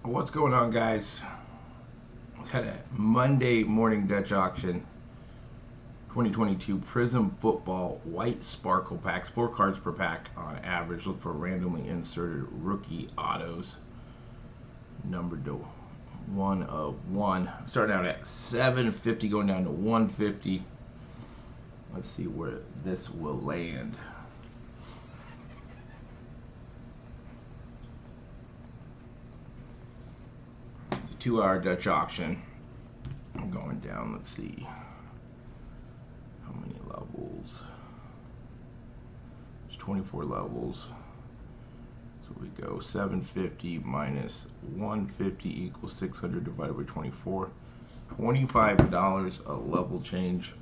What's going on, guys? Got a Monday morning Dutch auction 2022 Prizm Football White Sparkle packs, 4 cards per pack on average. Look for randomly inserted rookie autos numbered to 1 of 1. Starting out at 750, going down to 150. Let's see where this will land. It's a 2-hour Dutch auction. I'm going down, let's see how many levels. There's 24 levels. So we go 750 minus 150 equals 600 divided by 24. $25 a level change.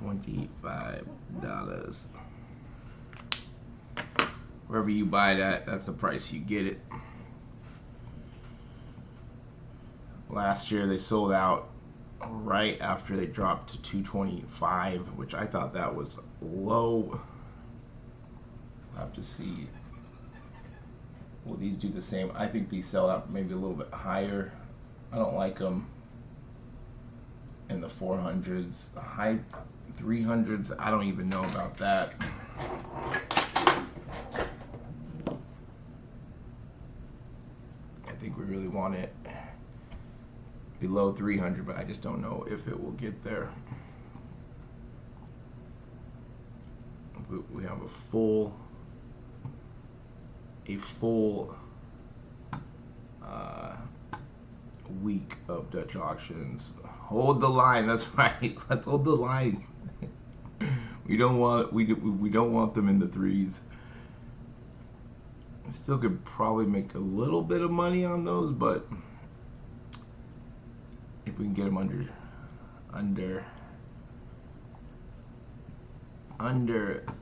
$25. Wherever you buy that, that's the price you get it. Last year they sold out right after they dropped to 225, which I thought that was low. I'll have to see. Will these do the same? I think these sell out maybe a little bit higher. I don't like them in the 400s. The high 300s, I don't even know about that. I think we really want it below 300, but I just don't know if it will get there. We have a full week of Dutch auctions. Hold the line. That's right. Let's hold the line. We don't want them in the threes. I still could probably make a little bit of money on those, but if we can get them under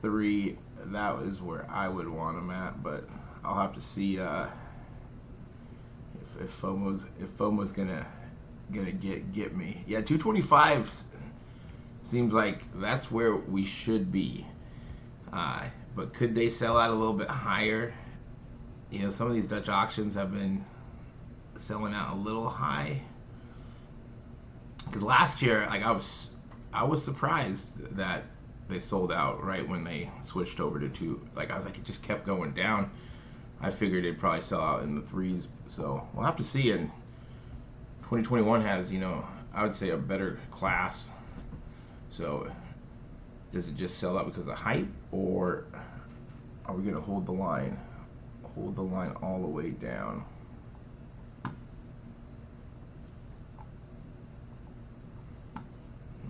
3, that is where I would want them at. But I'll have to see if FOMO's gonna get me. Yeah, 225 seems like that's where we should be. But could they sell out a little bit higher? You know, some of these Dutch auctions have been selling out a little high. Because last year, like I was surprised that they sold out right when they switched over to 2. Like I was like, it just kept going down. I figured it'd probably sell out in the 3s. So we'll have to see. And 2021 has, you know, I would say a better class. So does it just sell out because of the hype, or are we going to hold the line? Hold the line all the way down.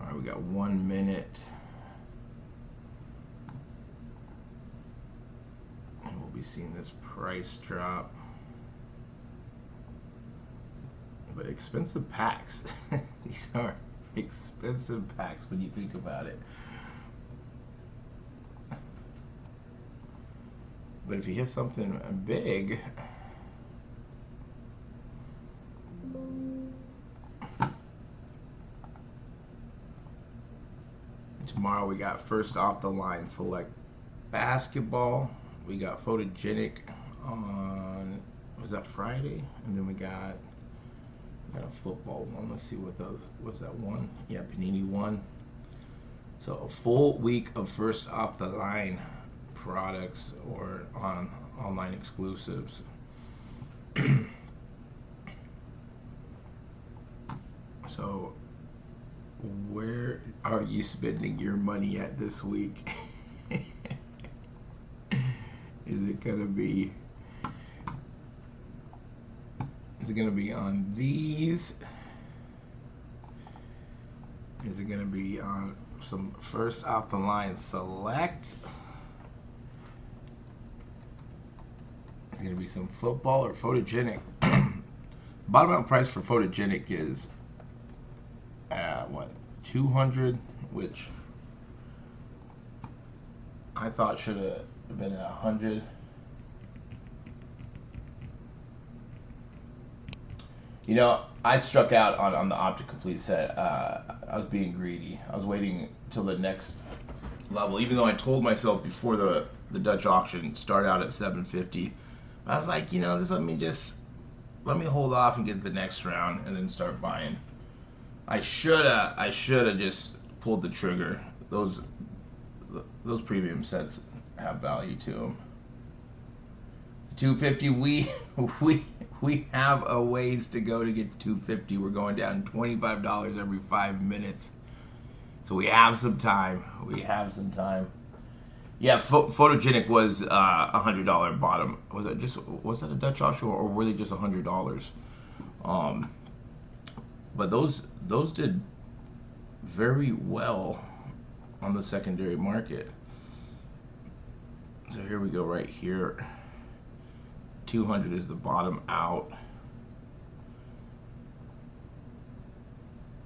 All right, we got 1 minute. And we'll be seeing this price drop. But expensive packs. These are expensive packs when you think about it. But if you hit something big, tomorrow we got first off the line select basketball. We got photogenic on, was that Friday? And then we got a football one. Let's see what those, what's that one? Yeah, Panini one. So a full week of first off the line products or on online exclusives. So where are you spending your money at this week? Is it gonna be on these? Is it gonna be on some first off the line select? It's gonna be some football or photogenic. Bottom out price for photogenic is what, 200, which I thought should have been at 100. You know, I struck out on the Optic Complete set. I was being greedy. I was waiting till the next level, even though I told myself before the Dutch auction start out at 750. I was like, you know, just let me hold off and get the next round and then start buying. I shoulda just pulled the trigger. Those premium sets have value to them. 250, we have a ways to go to get 250. We're going down $25 every 5 minutes. So we have some time. Yeah, Photogenic was $100 bottom. Was that a Dutch auction or were they just $100? But those did very well on the secondary market. So here we go right here. 200 is the bottom out.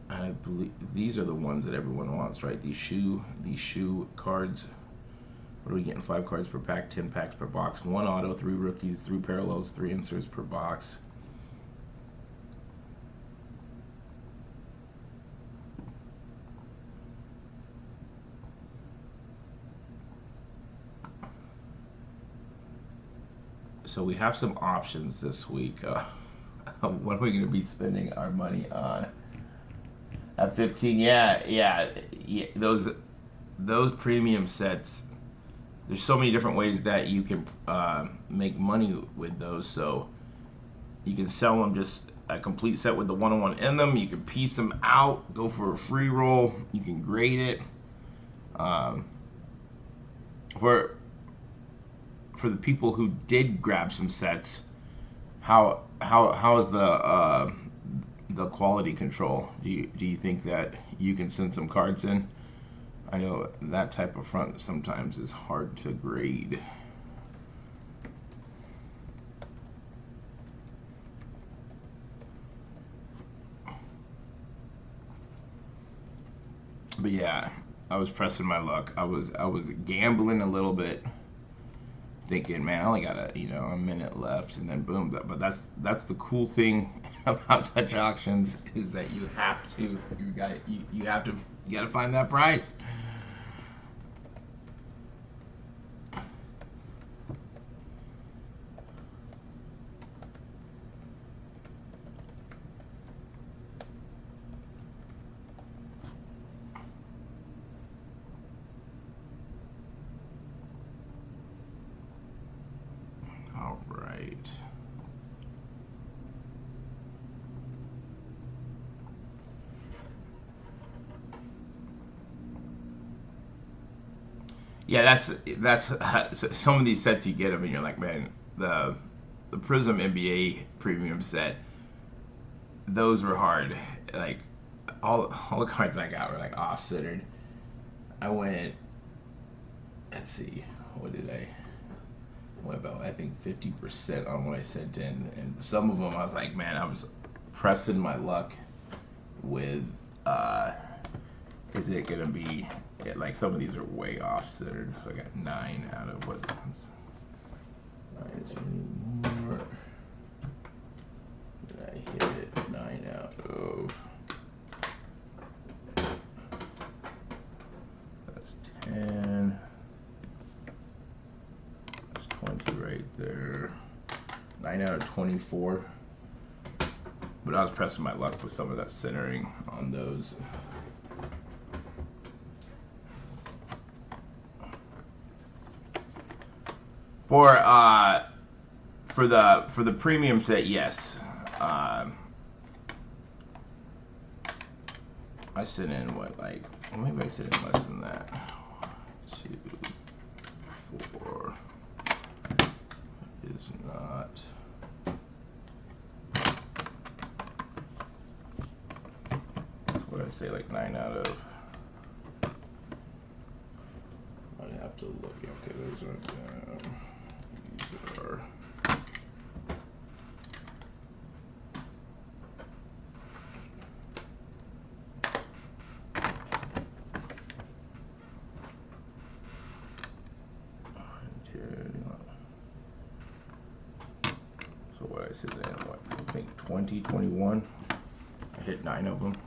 I believe these are the ones that everyone wants, right? These shoe cards. What are we getting? 5 cards per pack, 10 packs per box, 1 auto, 3 rookies, 3 parallels, 3 inserts per box. So we have some options this week. What are we going to be spending our money on? At 15, yeah. Those premium sets. There's so many different ways that you can make money with those. So you can sell them just a complete set with the 101 in them. You can piece them out, go for a free roll. You can grade it. For the people who did grab some sets, how is the quality control? Do you think that you can send some cards in? I know that type of front sometimes is hard to grade. But yeah, I was pressing my luck. I was gambling a little bit, thinking, man, I only got a minute left, and then boom. But that's the cool thing about Dutch auctions is that you gotta find that price. All right. Yeah, that's some of these sets you get them and you're like, man, the Prizm NBA premium set, those were hard. Like all the cards I got were like off-centered. I went, let's see, what did I went about, I think 50% on what I sent in, and some of them I was like, man, I was pressing my luck with is it gonna be like some of these are way off centered. So I got 9 out of what? 9 is any more? Did I hit it? 9 out of. That's 10. That's 20 right there. 9 out of 24. But I was pressing my luck with some of that centering on those. For the premium set, yes. I sent in what, like, maybe I sent in less than that. 2, 4 is not. What did I say, like 9 out of. I'd have to look. Okay, those aren't. These are. So what I said then, what, I think 20, 21. I hit 9 of them.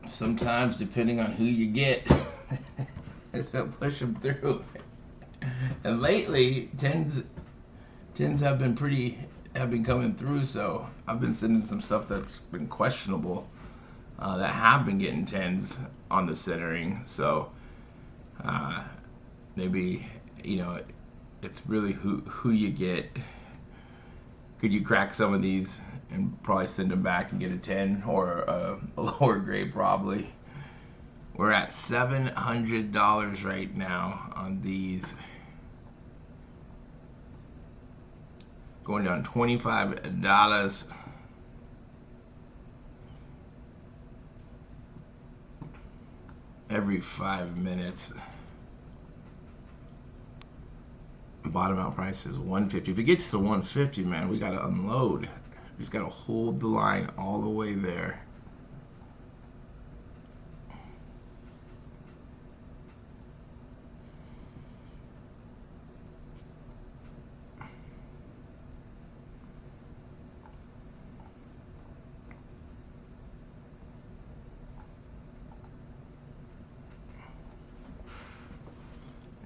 Sometimes, depending on who you get, it'll push them through. And lately, tens have been coming through. So I've been sending some stuff that's been questionable, that have been getting tens on the centering. So maybe, you know, it's really who you get. Could you crack some of these and probably send them back and get a 10 or a lower grade? Probably. We're at $700 right now on these. Going down $25 every 5 minutes. Bottom out price is $150. If it gets to $150, man, we gotta unload. We just gotta hold the line all the way there.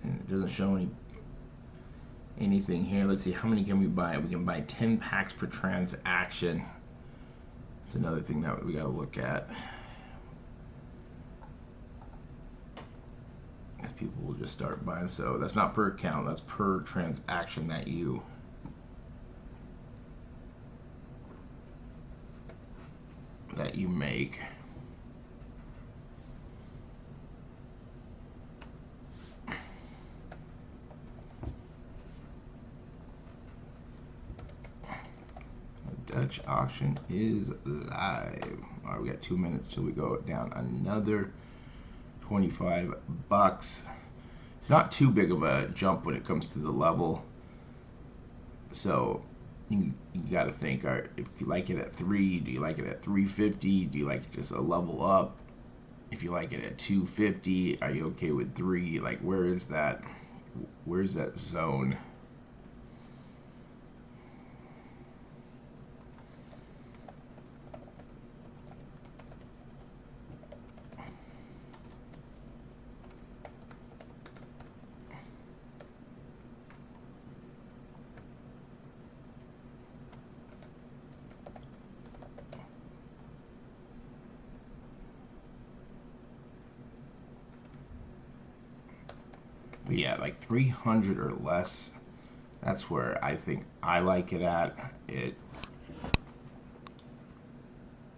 And it doesn't show anything here. Let's see, how many can we buy? We can buy 10 packs per transaction. It's another thing that we got to look at. As people will just start buying. So that's not per account, that's per transaction that you make. Dutch auction is live. All right, we got 2 minutes till we go down another 25 bucks. It's not too big of a jump when it comes to the level. So you got to think, if you like it at 3, do you like it at 350? Do you like it just a level up? If you like it at 250, are you okay with 3? Like, where's that zone? But yeah, like 300 or less, that's where I think I like it at.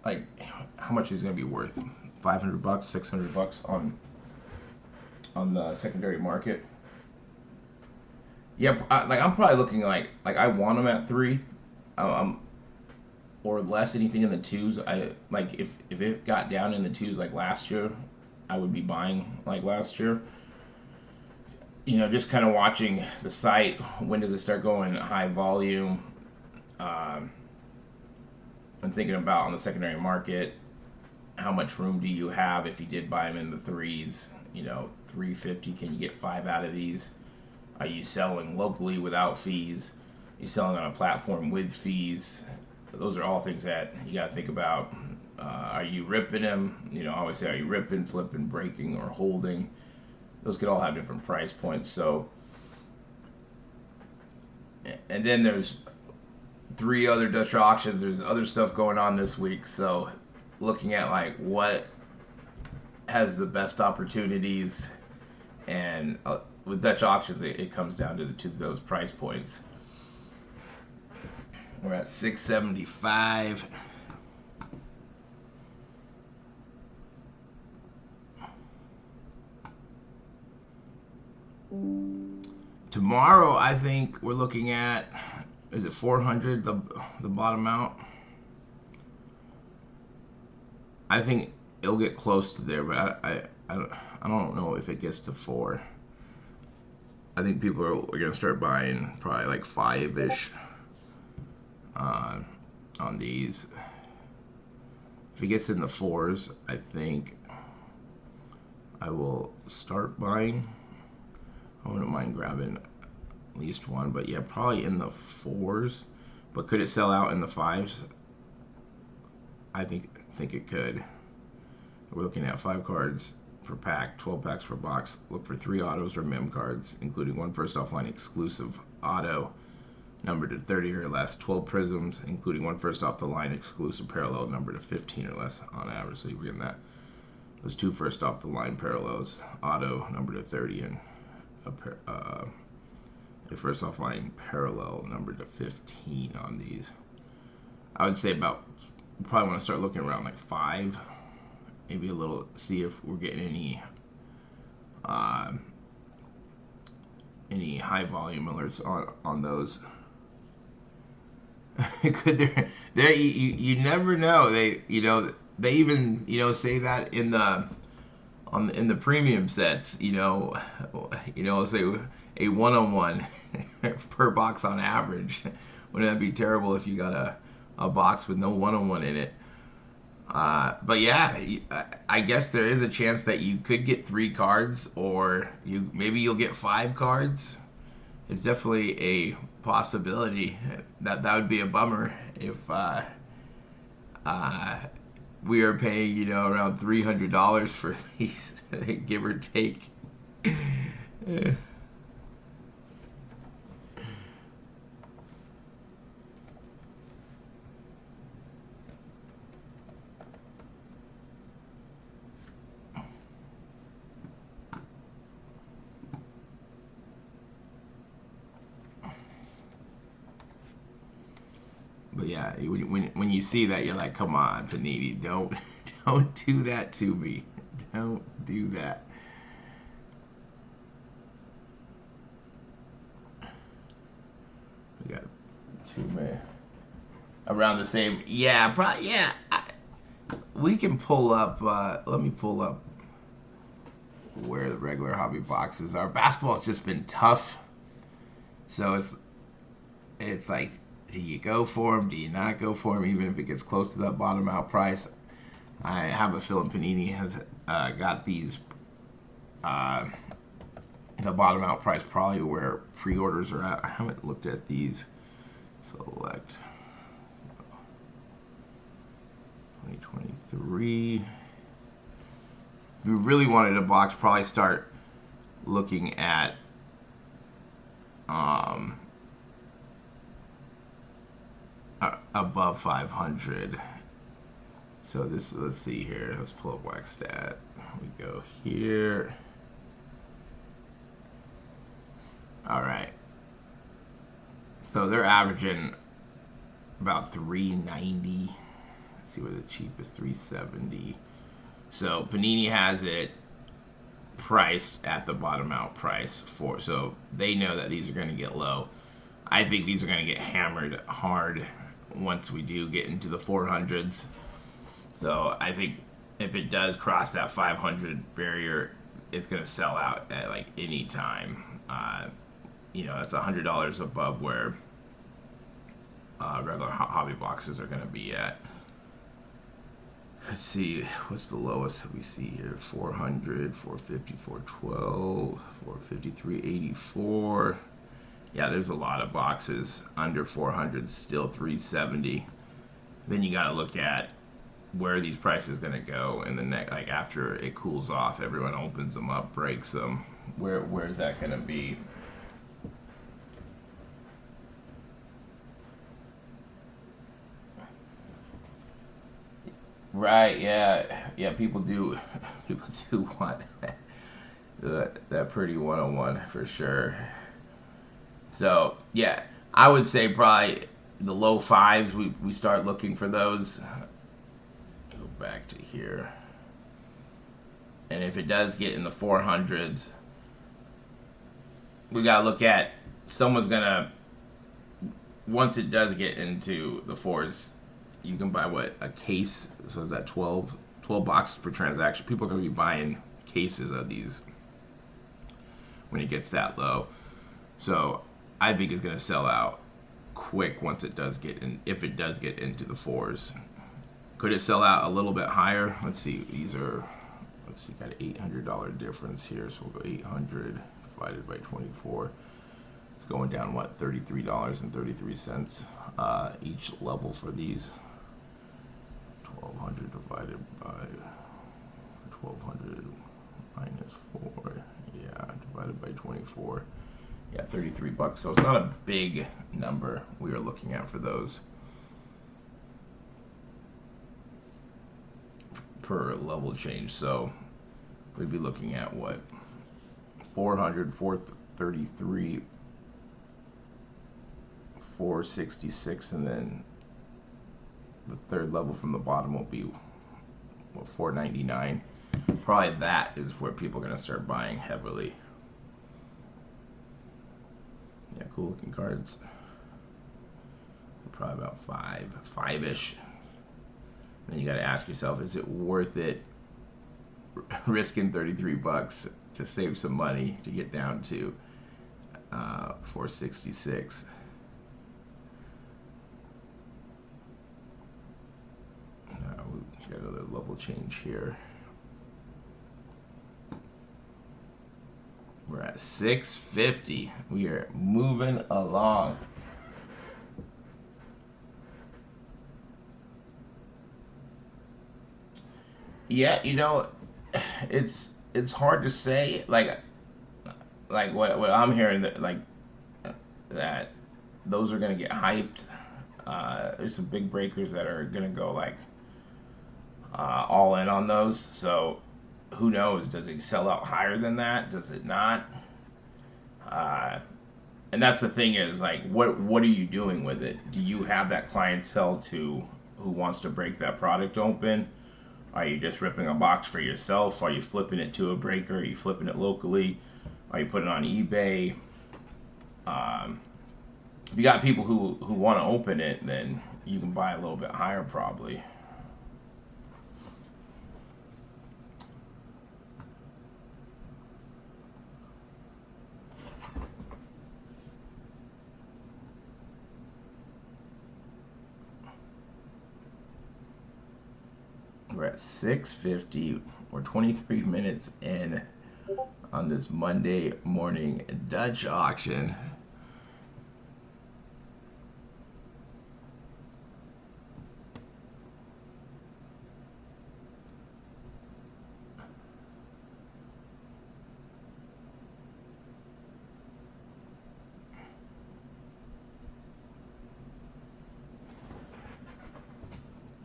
Like, how much is it gonna be worth? 500 bucks, 600 bucks on the secondary market. Yeah, like I'm probably looking like I want them at 3, or less. Anything in the 2s. I like if it got down in the 2s like last year, I would be buying like last year. You know, just kind of watching the site. When does it start going high volume? And thinking about on the secondary market, how much room do you have if you did buy them in the 3s? You know, 350. Can you get 5 out of these? Are you selling locally without fees? Are you selling on a platform with fees? Those are all things that you got to think about. Are you ripping them? You know, I always say, are you ripping, flipping, breaking, or holding? Those could all have different price points. So, and then there's 3 other Dutch auctions. There's other stuff going on this week. So, looking at like what has the best opportunities, and with Dutch auctions, it comes down to those price points. We're at 675. Tomorrow, I think we're looking at, is it 400, the bottom out? I think it'll get close to there, but I don't know if it gets to 4. I think people are going to start buying probably like 5-ish on these. If it gets in the 4s, I think I will start buying. I wouldn't mind grabbing At least one, but yeah, probably in the 4s. But could it sell out in the 5s? I think it could. We're looking at 5 cards per pack, 12 packs per box. Look for 3 autos or mem cards, including 1 first offline exclusive auto numbered to 30 or less, 12 prisms, including 1 first off the line exclusive parallel numbered to 15 or less on average. So you're getting that. Those 2 first off the line parallels, auto numbered to 30, and a first off line parallel numbered to 15 on these. I would say about, probably want to start looking around like 5, maybe a little, see if we're getting any high volume alerts on those. Could there you never know. They even say that in the premium sets, say a 1-on-1 per box on average. Wouldn't that be terrible if you got a box with no 1-on-1 in it? But yeah, I guess there is a chance that you could get 3 cards, or maybe you'll get 5 cards. It's definitely a possibility. That would be a bummer if we are paying around $300 for these, give or take. But yeah, when you see that, you're like, come on, Panini, don't do that to me. Don't do that. We got 2 man around the same. Yeah, probably. Yeah, we can pull up. Let me pull up where the regular hobby boxes are. Basketball's just been tough, so it's like, do you go for them? Do you not go for them? Even if it gets close to that bottom out price, I have a feeling Panini has got these the bottom out price probably where pre-orders are at. I haven't looked at these. Select 2023. If you really wanted a box, probably start looking at above 500. So this, let's see here. Let's pull up Wax Stat. We go here. All right. So they're averaging about 390. Let's see where the cheapest, 370. So Panini has it priced at the bottom out price for, so they know that these are going to get low. I think these are going to get hammered hard once we do get into the 400s. So I think if it does cross that 500 barrier, it's going to sell out at like any time. That's $100 above where regular hobby boxes are going to be at. Let's see, what's the lowest that we see here? 400, 450, 412, 453, 84. Yeah, there's a lot of boxes under 400, still 370. Then you got to look at where these prices going to go in the next, like after it cools off, everyone opens them up, breaks them. Where's that going to be? Right, yeah, people do want that Purdy 101 for sure. So yeah, I would say probably the low 5s. We start looking for those. Go back to here, and if it does get in the 400s, we gotta look at someone's gonna. Once it does get into the 4s, you can buy a case. So is that 12 boxes per transaction? People are going to be buying cases of these when it gets that low. So I think it's going to sell out quick once it does get in, if it does get into the 4s. Could it sell out a little bit higher? Let's see. Let's see, got an $800 difference here. So we'll go 800 divided by 24. It's going down, what, $33.33 each level for these. 1,200 divided by 1,200 minus 4, yeah, divided by 24, yeah, $33. So it's not a big number we are looking at for those per level change. So we'd be looking at what, 400, 433, 466, and then the third level from the bottom will be what, 499. Probably that is where people are going to start buying heavily. Yeah, cool looking cards. Probably about five-ish. Then you got to ask yourself, is it worth it risking $33 to save some money to get down to 466? We got another level change here. We're at 650. We are moving along. Yeah, you know, it's hard to say. Like what I'm hearing, that those are gonna get hyped. There's some big breakers that are gonna go like all in on those. So who knows? Does it sell out higher than that? Does it not? And that's the thing is, like, what are you doing with it? Do you have that clientele who wants to break that product open? Are you just ripping a box for yourself? Are you flipping it to a breaker? Are you flipping it locally? Are you putting it on eBay? If you got people who want to open it, then you can buy a little bit higher probably. We're at 6:50. We're 23 minutes in on this Monday morning Dutch auction.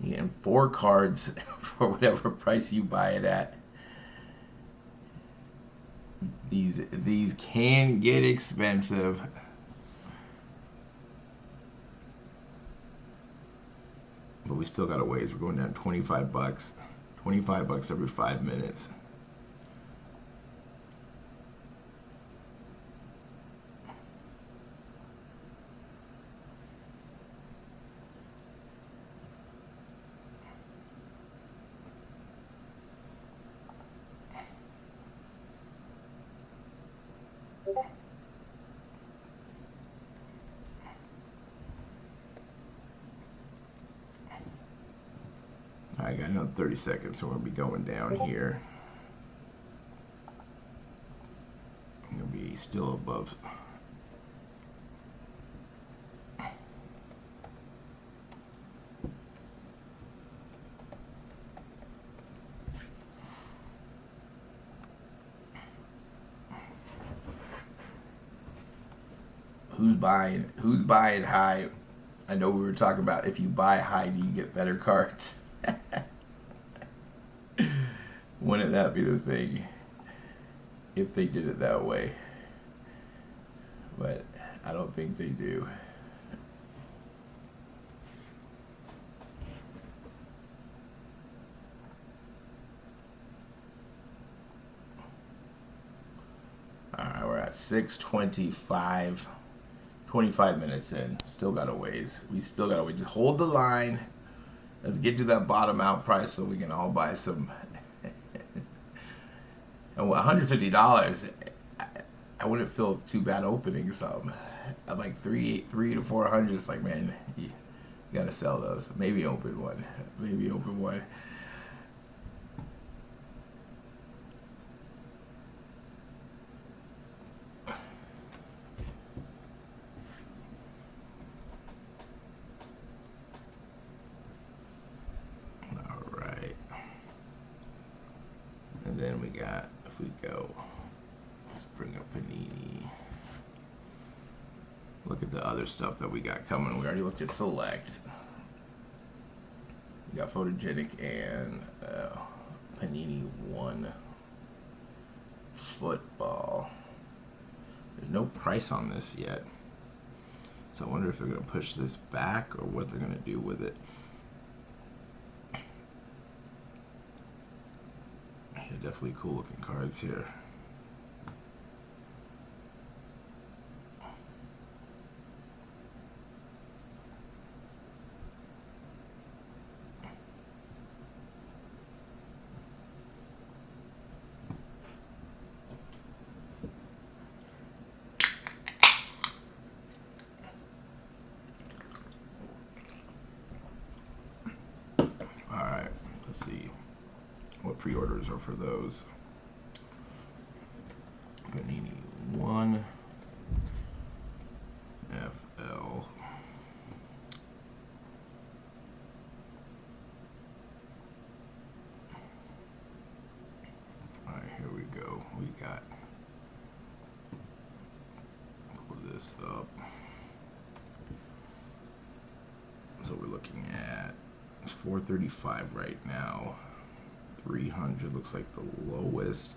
You're getting 4 cards for whatever price you buy it at. These can get expensive. But we still got a ways. We're going down $25. $25 every 5 minutes. I got another 30 seconds, so we'll be going down here. I'm gonna be still above. Who's buying high? I know we were talking about if you buy high, do you get better cards? Wouldn't that be the thing if they did it that way? But I don't think they do. Alright, we're at 6:25. 25 minutes in. Still got a ways. We still got a ways. Just hold the line. Let's get to that bottom out price so we can all buy some. And $150, I wouldn't feel too bad opening some. At like 300 to 400, it's like, man, you gotta sell those. Maybe open one. Maybe open one. got, if we go, let's bring up Panini. Look at the other stuff that we got coming. We already looked at Select. We got Photogenic and Panini 1 Football. There's no price on this yet. So I wonder if they're going to push this back or what they're going to do with it. Yeah, definitely cool looking cards here. Alright, let's see what pre-orders are for those. Panini 1 FL. Alright, here we go. We got, pull this up. So we're looking at 435 right now. 300 looks like the lowest.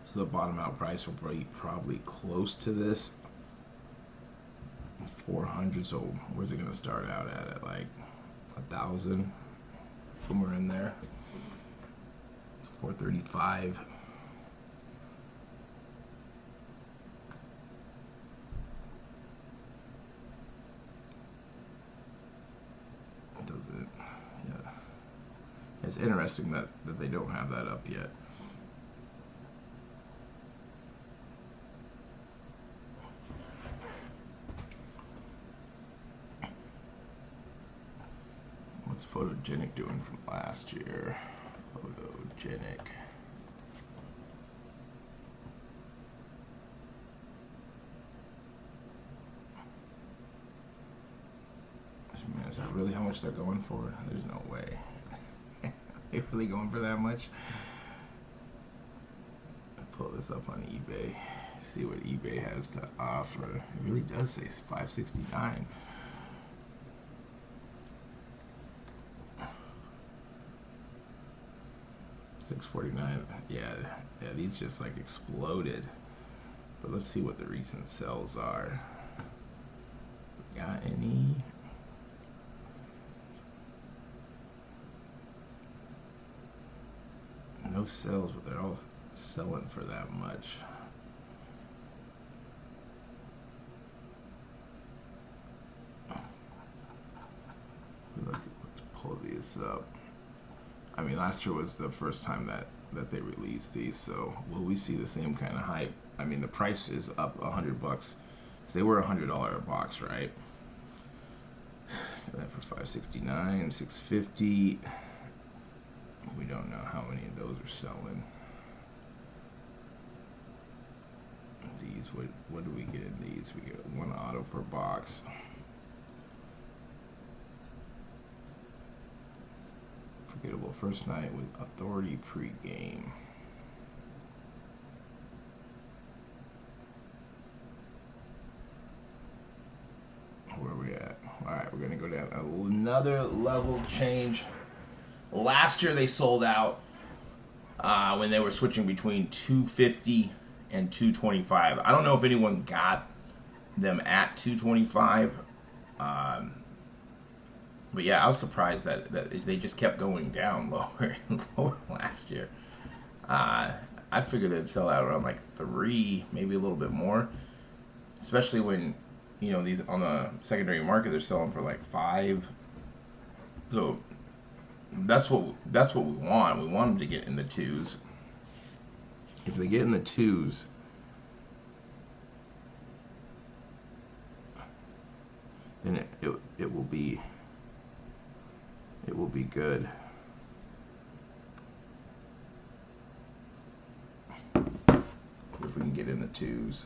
So the bottom out price will be probably close to this. 400. So where's it gonna start out at like 1,000, somewhere in there. 435. Doesn't, yeah. It's interesting that they don't have that up yet. What's Photogenic doing from last year? Photogenic. Man, is that really how much they're going for? There's no way. They're really going for that much? Pull this up on eBay. See what eBay has to offer. It really does say $569. $649. Yeah, these just like exploded. But let's see what the recent sales are. Got any? No sales, but they're all selling for that much. Let's pull these up. I mean, last year was the first time that they released these, so will we see the same kind of hype? I mean, the price is up $100 bucks. They were $100 a box, right? Got that for $569, $650. We don't know how many of those are selling. These, what do we get in these? We get 1 auto per box. Forgettable first night with authority pregame. Where are we at? Alright, we're gonna go down another level change. Last year they sold out when they were switching between 250 and 225. I don't know if anyone got them at 225. But yeah, I was surprised that they just kept going down lower and lower last year. I figured it'd sell out around like 3, maybe a little bit more. Especially when, you know, these on the secondary market they're selling for like 5. So that's what we want. We want them to get in the 2s. If they get in the 2s, then it will be good. If we can get in the 2s.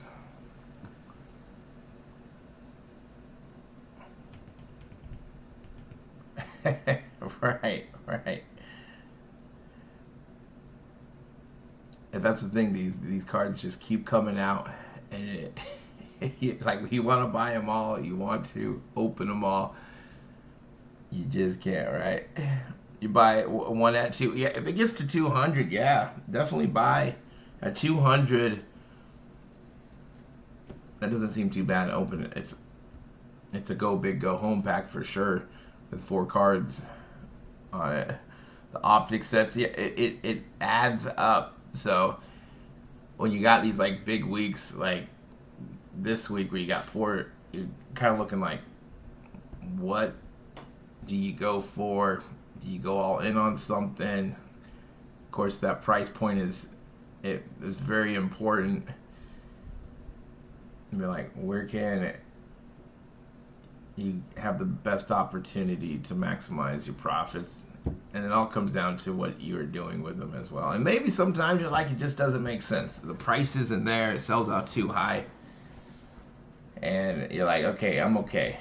Right. And that's the thing. These cards just keep coming out, and like you want to buy them all, you want to open them all, you just can't, right? You buy one at two. Yeah, if it gets to 200, yeah, definitely buy at 200. That doesn't seem too bad to open it. It's a go big go home pack for sure with 4 cards on it. The optic sets, yeah, it adds up. So when you got these like big weeks like this week where you got 4, you're kind of looking like, what do you go for? Do you go all in on something? Of course, that price point is very important. Be like, where can you have the best opportunity to maximize your profits? And it all comes down to what you're doing with them as well. And maybe sometimes you're like, it just doesn't make sense. The price isn't there. It sells out too high. And you're like, okay, I'm okay.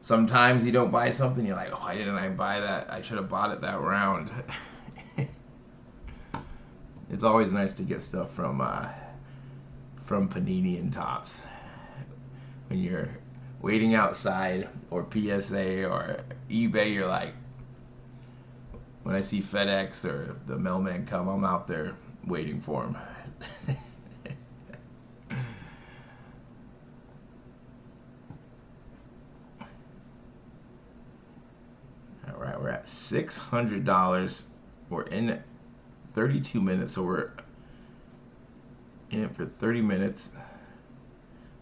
Sometimes you don't buy something. You're like, why didn't I buy that? I should have bought it that round. It's always nice to get stuff from Panini and Topps when you're waiting outside, or PSA or eBay. You're like, when I see FedEx or the mailman come, I'm out there waiting for him. All right, we're at $600. We're in 32 minutes, so we're in it for 30 minutes.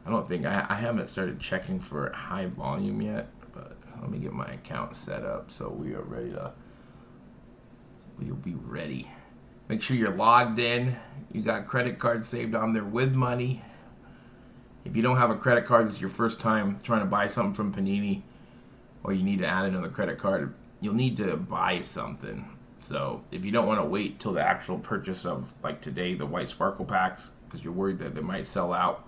I don't think I haven't started checking for high volume yet, but let me get my account set up so we are ready to. We'll be ready. Make sure you're logged in. You got credit cards saved on there with money. If you don't have a credit card, this is your first time trying to buy something from Panini, or you need to add another credit card, you'll need to buy something. So if you don't want to wait till the actual purchase of, like today, the White Sparkle packs, because you're worried that they might sell out,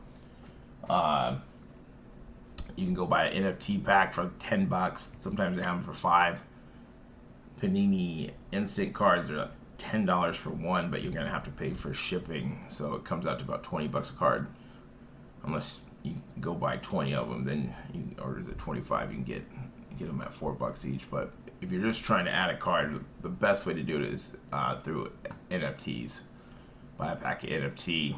you can go buy an NFT pack for $10. Sometimes they have them for $5. Panini instant cards are $10 for one, but you're gonna have to pay for shipping, so it comes out to about $20 a card. Unless you go buy 20 of them, then or is it 25? You can get them at $4 each. But if you're just trying to add a card, the best way to do it is through NFTs. Buy a pack of NFT.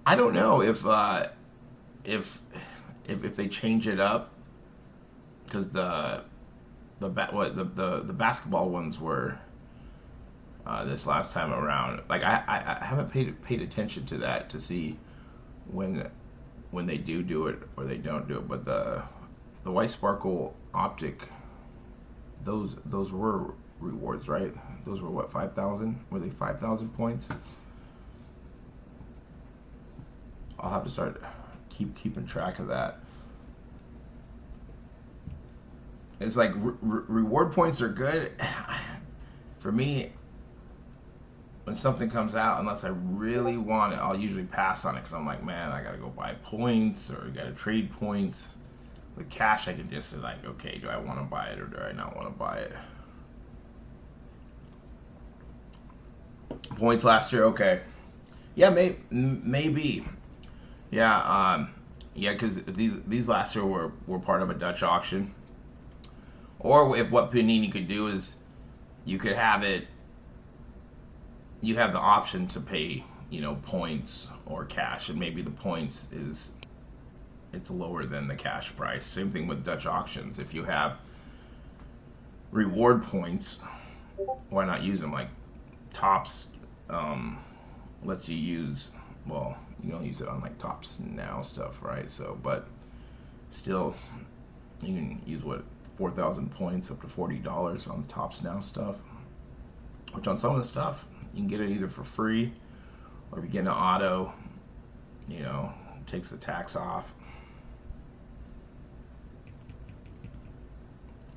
I don't know if they change it up, because the basketball ones were this last time around. Like I haven't paid attention to that to see when they do it or they don't do it. But the White Sparkle optic, those were rewards, right? Those were what, 5,000? Were they 5,000 points? I'll have to start keeping track of that. It's like reward points are good. For me, when something comes out, unless I really want it, I'll usually pass on it, because I'm like, man, I gotta go buy points, or you gotta trade points. With cash, I can just say like, okay, do I want to buy it or do I not want to buy it? Points last year, okay. Yeah, maybe. Yeah, because these last year were part of a Dutch auction. Or if what Panini could do is, you could have it, you have the option to pay, points or cash, and maybe the points it's lower than the cash price. Same thing with Dutch auctions. If you have reward points, why not use them? Like Topps lets you use, well, you don't use it on like Topps Now stuff, right? So, but still, you can use 4,000 points up to $40 on the Topps Now stuff. Which on some of the stuff, you can get it either for free, or if you get an auto, it takes the tax off.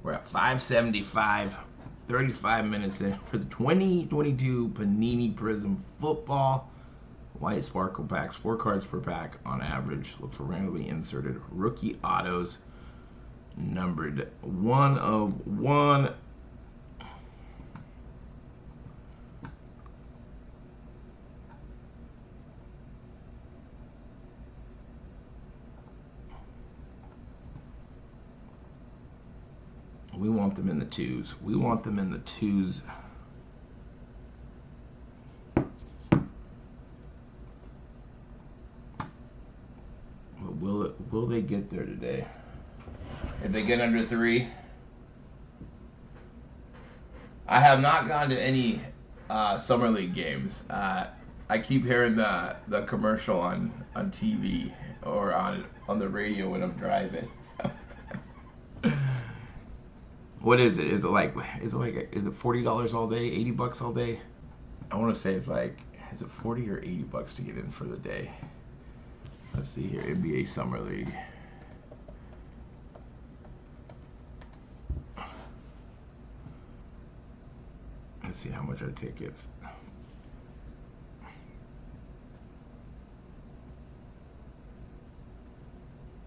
We're at 575, 35 minutes in for the 2022 Panini Prizm Football White Sparkle packs, 4 cards per pack on average. Look for randomly inserted rookie autos, numbered 1 of 1. We want them in the 2s. We want them in the 2s. Will they get there today? If they get under 3, I have not gone to any summer league games. I keep hearing the commercial on TV or on the radio when I'm driving. What is it? Is it $40 all day? $80 all day? I want to say it's like, is it 40 or $80 to get in for the day? Let's see here, NBA Summer League. Let's see how much are tickets.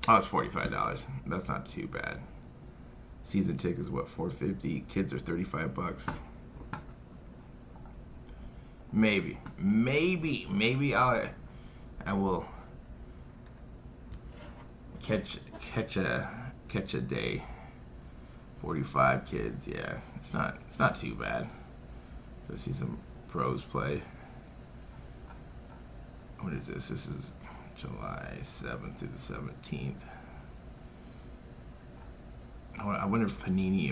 Oh, it's $45. That's not too bad. Season ticket is what, $450? Kids are $35. Maybe I will catch a day. 45 kids, yeah. It's not too bad. Let's see some pros play. What is this? This is July 7th through the 17th. I wonder if Panini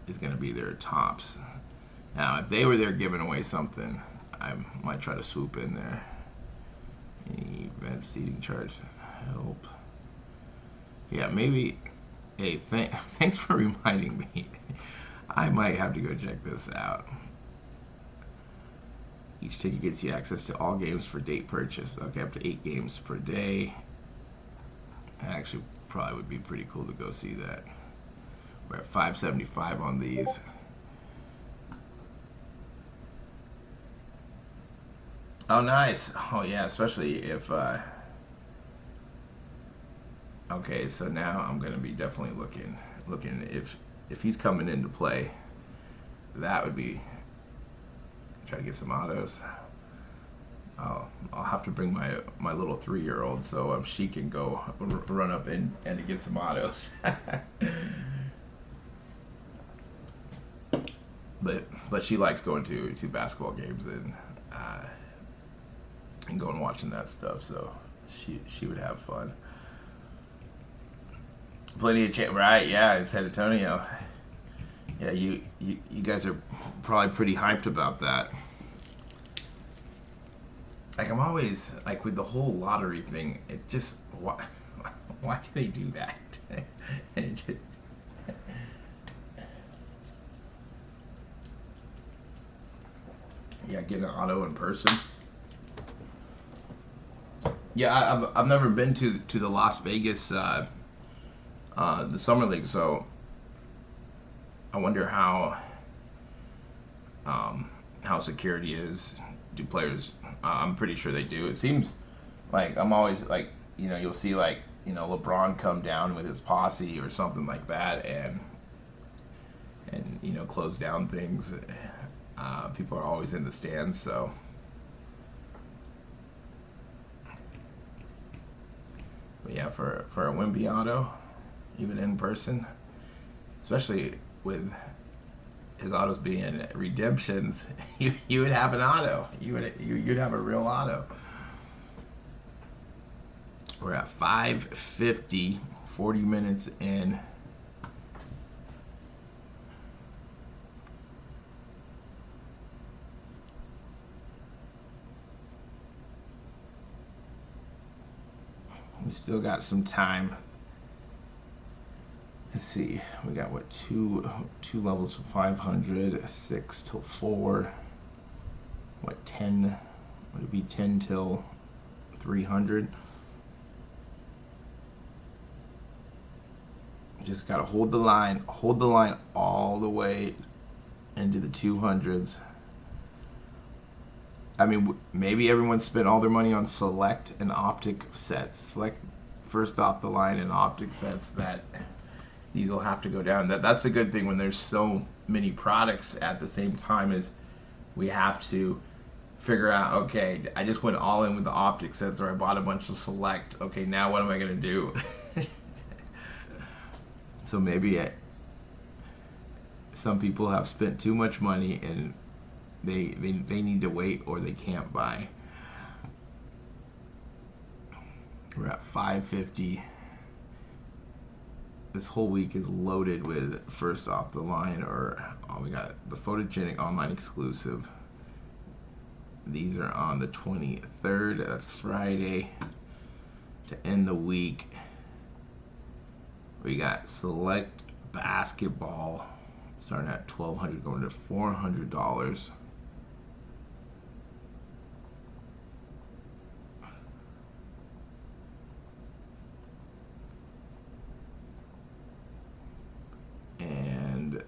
is going to be their tops. Now, if they were there giving away something, I might try to swoop in there. Any event seating charts help. Yeah, maybe. Hey, thanks for reminding me. I might have to go check this out. Each ticket gets you access to all games for date purchase. Okay, up to 8 games per day. Actually, probably would be pretty cool to go see that. We're at $5.75 on these. Oh, nice. Oh, yeah, especially if... Okay, so now I'm going to be definitely looking if he's coming into play. That would be... Try to get some autos. I'll have to bring my little 3-year-old so she can go run up and to get some autos. But she likes going to basketball games and going and watching that stuff, so she would have fun. Plenty of chance, right? Yeah, it's San Antonio. Yeah, you guys are probably pretty hyped about that. Like, I'm always like with the whole lottery thing. It just why do they do that? Yeah, get an auto in person. Yeah, I've never been to the Las Vegas the summer league, so I wonder how security is. Do players? I'm pretty sure they do. It seems like I'm always like, you'll see like, LeBron come down with his posse or something like that, and close down things. People are always in the stands, so. But yeah, for a Wemby auto, even in person, especially with his autos being redemptions, you would have an auto. You'd have a real auto. We're at 5:50, 40 minutes in. We still got some time. Let's see, we got what, two levels for 500, 6 till 4, what, 10, would it be 10 till 300? Just gotta hold the line all the way into the 200s. I mean, maybe everyone spent all their money on select and optic sets. Select first off the line and optic sets, that these will have to go down. That's a good thing when there's so many products at the same time, is we have to figure out, okay, I just went all in with the optic sets, or I bought a bunch of select. Okay, now what am I going to do? So maybe some people have spent too much money and they need to wait, or they can't buy. We're at 550. This whole week is loaded with first off the line, or we got the photogenic online exclusive. These are on the 23rd. That's Friday. To end the week, we got select basketball starting at $1,200 going to $400. And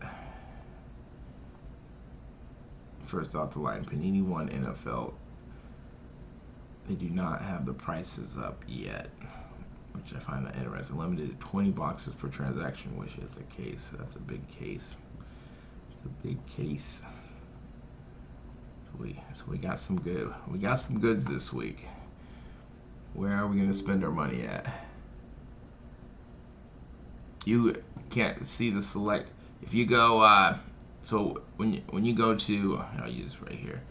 first off the line, Panini 1 NFL. They do not have the prices up yet, which I find that interesting. Limited to 20 boxes per transaction, which is a case. That's a big case. It's a big case. So we got some good. We got some goods this week. Where are we going to spend our money at? You can't see the select. If you go, so when you go to, I'll use right here.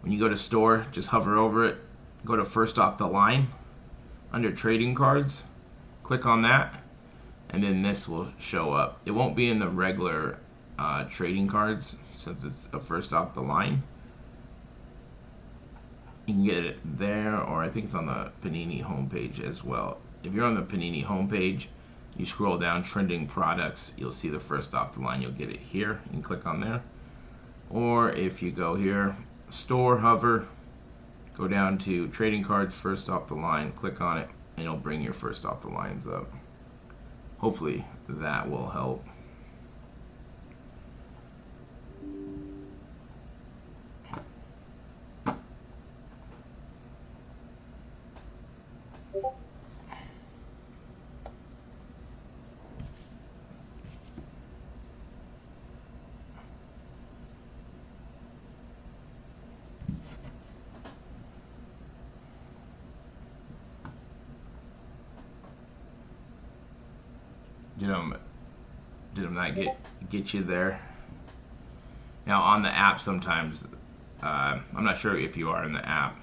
When you go to store, just hover over it. Go to first off the line. Under trading cards, click on that, and then this will show up. It won't be in the regular trading cards since it's a first off the line. You can get it there, or I think it's on the Panini homepage as well. If you're on the Panini homepage, you scroll down trending products, you'll see the first off the line. You'll get it here. You can click on there. Or if you go here, store, hover, go down to trading cards, first off the line, click on it, and it'll bring your first off the lines up. Hopefully that will help. Did them not get you there? Now on the app sometimes, I'm not sure if you are in the app,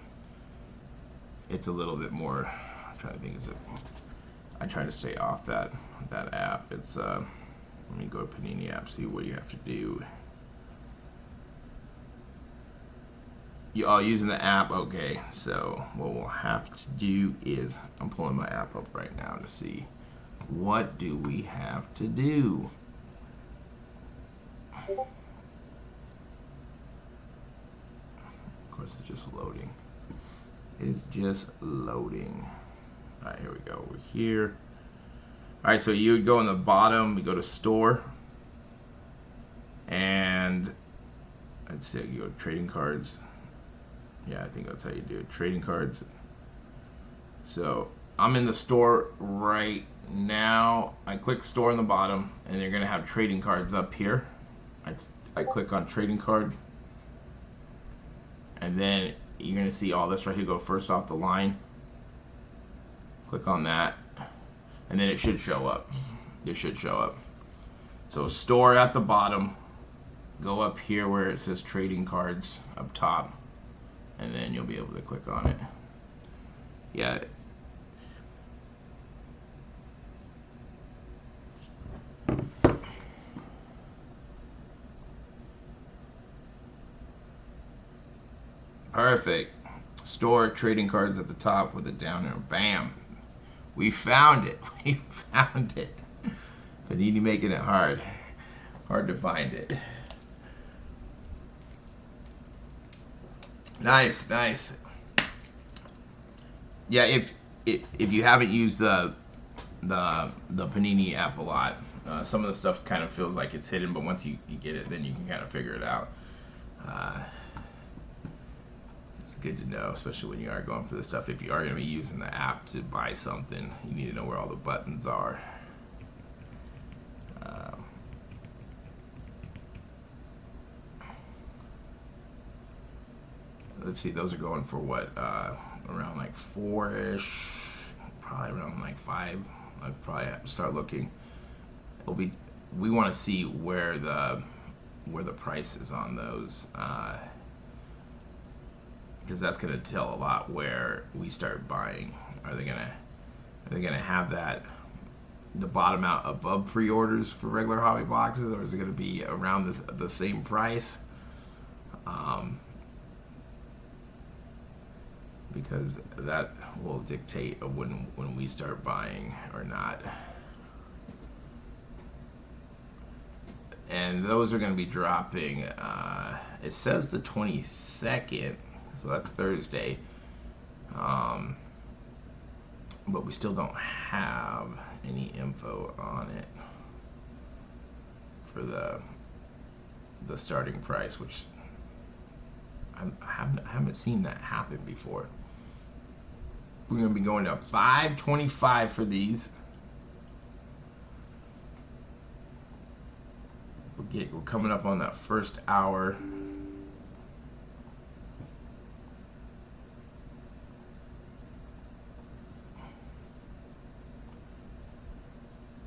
it's a little bit more, I'm trying to think, I try to stay off that app. It's let me go to Panini app, see what you have to do. You all using the app? Okay, so what we'll have to do is, I'm pulling my app up right now to see what do we have to do. Of course, it's just loading. It's just loading. All right, here we go. We're here. All right, so you would go on the bottom, you go to store, and I'd say you go to trading cards. Yeah, I think that's how you do it. Trading cards. So I'm in the store right now. I click store on the bottom, and they're gonna have trading cards up here. I click on trading card, and then you're gonna see all this right here. Go first off the line. Click on that, and then it should show up. It should show up. So store at the bottom. Go up here where it says trading cards up top, and then you'll be able to click on it. Yeah. Perfect. Store trading cards at the top with it down there. Bam. We found it. We found it. Panini making it hard. Hard to find it. Nice, nice. Yeah, if you haven't used the Panini app a lot, some of the stuff kind of feels like it's hidden, but once you get it, then you can kind of figure it out. It's good to know, especially when you are going for this stuff. If you are going to be using the app to buy something, you need to know where all the buttons are. Let's see, those are going for what, around like 4-ish, probably around like 5. I'd probably have to start looking. We want to see where the price is on those, because that's going to tell a lot where we start buying. Are they gonna have the bottom out above pre-orders for regular hobby boxes, or is it going to be around the same price? Because that will dictate when we start buying or not. And those are going to be dropping, it says the 22nd, so that's Thursday, but we still don't have any info on it for the starting price, which I haven't seen that happen before. We're going to be going to $5.25 for these. We're coming up on that first hour.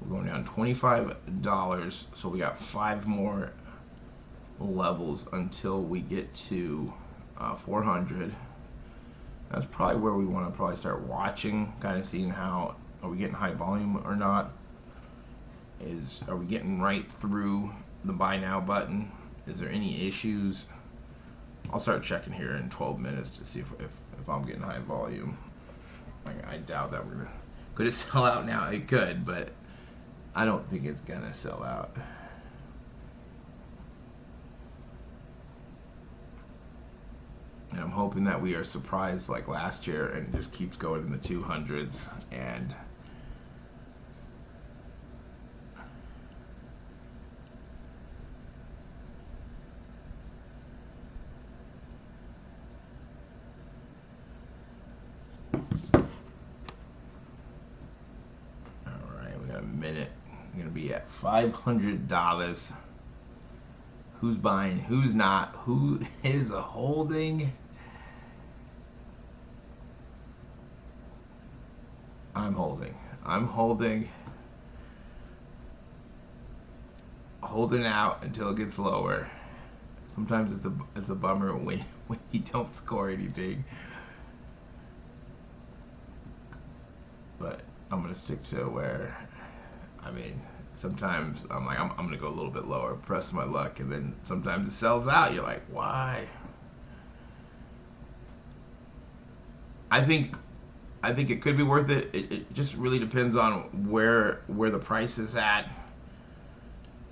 We're going down $25, so we got 5 more levels until we get to 400. That's probably where we want to start watching, kind of seeing how are we getting high volume or not. Are we getting right through the buy now button? Is there any issues? I'll start checking here in 12 minutes to see if I'm getting high volume. I doubt that could it sell out now? It could, but I don't think it's gonna sell out. And I'm hoping that we are surprised like last year and just keeps going in the 200s. And alright, we got a minute. We're gonna be at $500. Who's buying? Who's not? Who is a holding? I'm holding. I'm holding out until it gets lower. Sometimes it's a bummer when you don't score anything. But I'm gonna stick to where, I mean, sometimes I'm like, I'm gonna go a little bit lower, press my luck, and then sometimes it sells out. You're like, why? I think it could be worth it. It just really depends on where the price is at.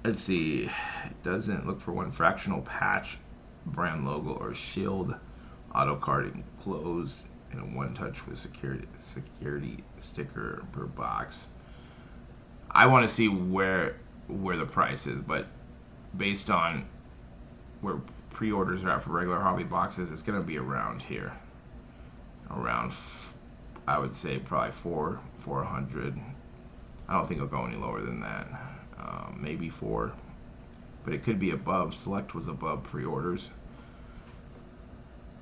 Let's see. It doesn't look for one fractional patch, brand logo, or shield. Auto card enclosed in a one-touch with security sticker per box. I want to see where the price is, but based on where pre-orders are at for regular hobby boxes, it's going to be around here. Around, I would say probably 400. I don't think it'll go any lower than that. Maybe 4, but it could be above. Select was above pre-orders,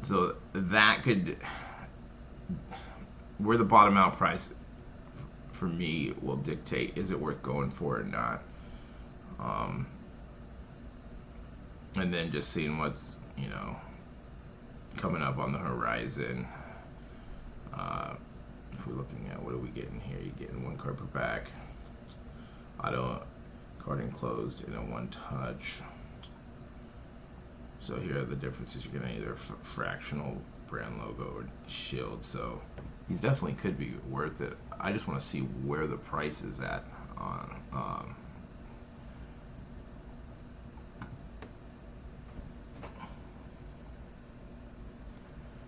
so that could, where the bottom out price for me will dictate, is it worth going for or not. And then just seeing what's, you know, coming up on the horizon. If we're looking at what are we getting here, you're getting 1 card per pack. Auto card enclosed in a one-touch. So here are the differences. You're getting either fractional, brand logo, or shield. So these definitely could be worth it. I just want to see where the price is at on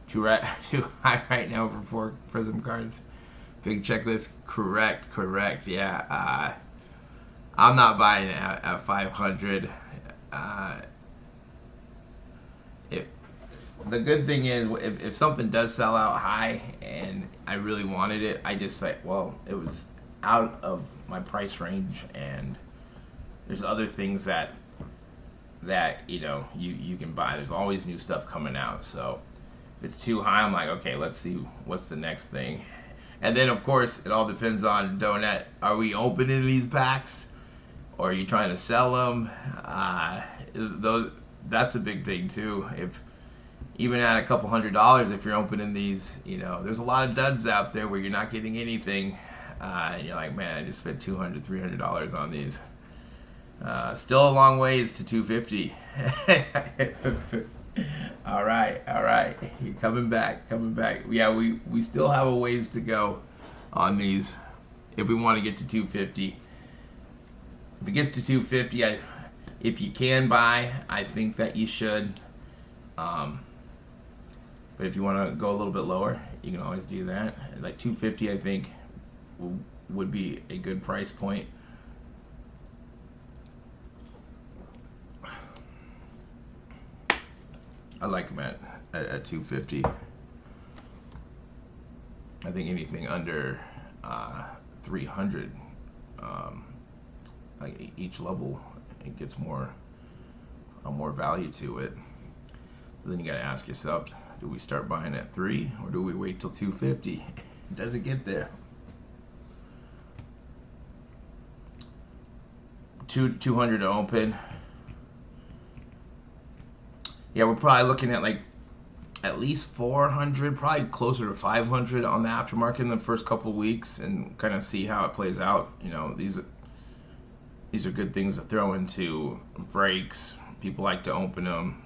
too high right now for 4 Prizm cards. Big checklist. Correct. Yeah. I'm not buying it at 500. the good thing is if something does sell out high and I really wanted it, I just say, well, it was out of my price range, and there's other things that you know you can buy. There's always new stuff coming out. So if it's too high, I'm like, okay, let's see what's the next thing. And then of course it all depends on Donut. Are we opening these packs, or are you trying to sell them? That's a big thing too. If even at a couple $100, if you're opening these, you know, there's a lot of duds out there where you're not getting anything, and you're like, man, I just spent $200, $300 on these. Still a long ways to 250. all right, you're coming back. Yeah, we still have a ways to go on these if we want to get to 250. If it gets to 250, if you can buy, I think that you should. But if you want to go a little bit lower, you can always do that. Like 250, I think would be a good price point. I like them at 250. I think anything under 300, like each level, it gets more value to it. So then you got to ask yourself, do we start buying at 3, or do we wait till 250? Does it get there? 200 to open. Yeah, we're probably looking at like at least 400, probably closer to 500 on the aftermarket in the first couple of weeks, and kind of see how it plays out. You know, these are good things to throw into breaks. People like to open them.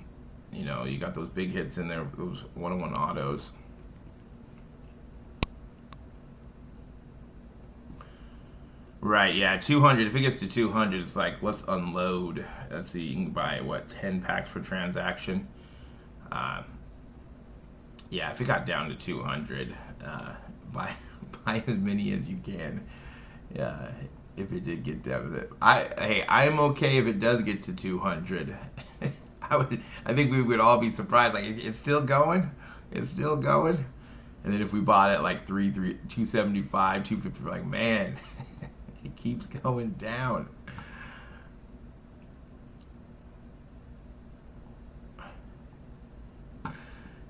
You know, you got those big hits in there, those 101 autos. Right, yeah, 200. If it gets to 200, it's like, let's unload. Let's see, you can buy, what, 10 packs per transaction? Yeah, if it got down to 200, buy as many as you can. Yeah, if it did get down to that. Hey, I'm okay if it does get to 200. I think we would all be surprised. Like, it's still going? It's still going? And then if we bought it like 275, 250, we're like, man, it keeps going down.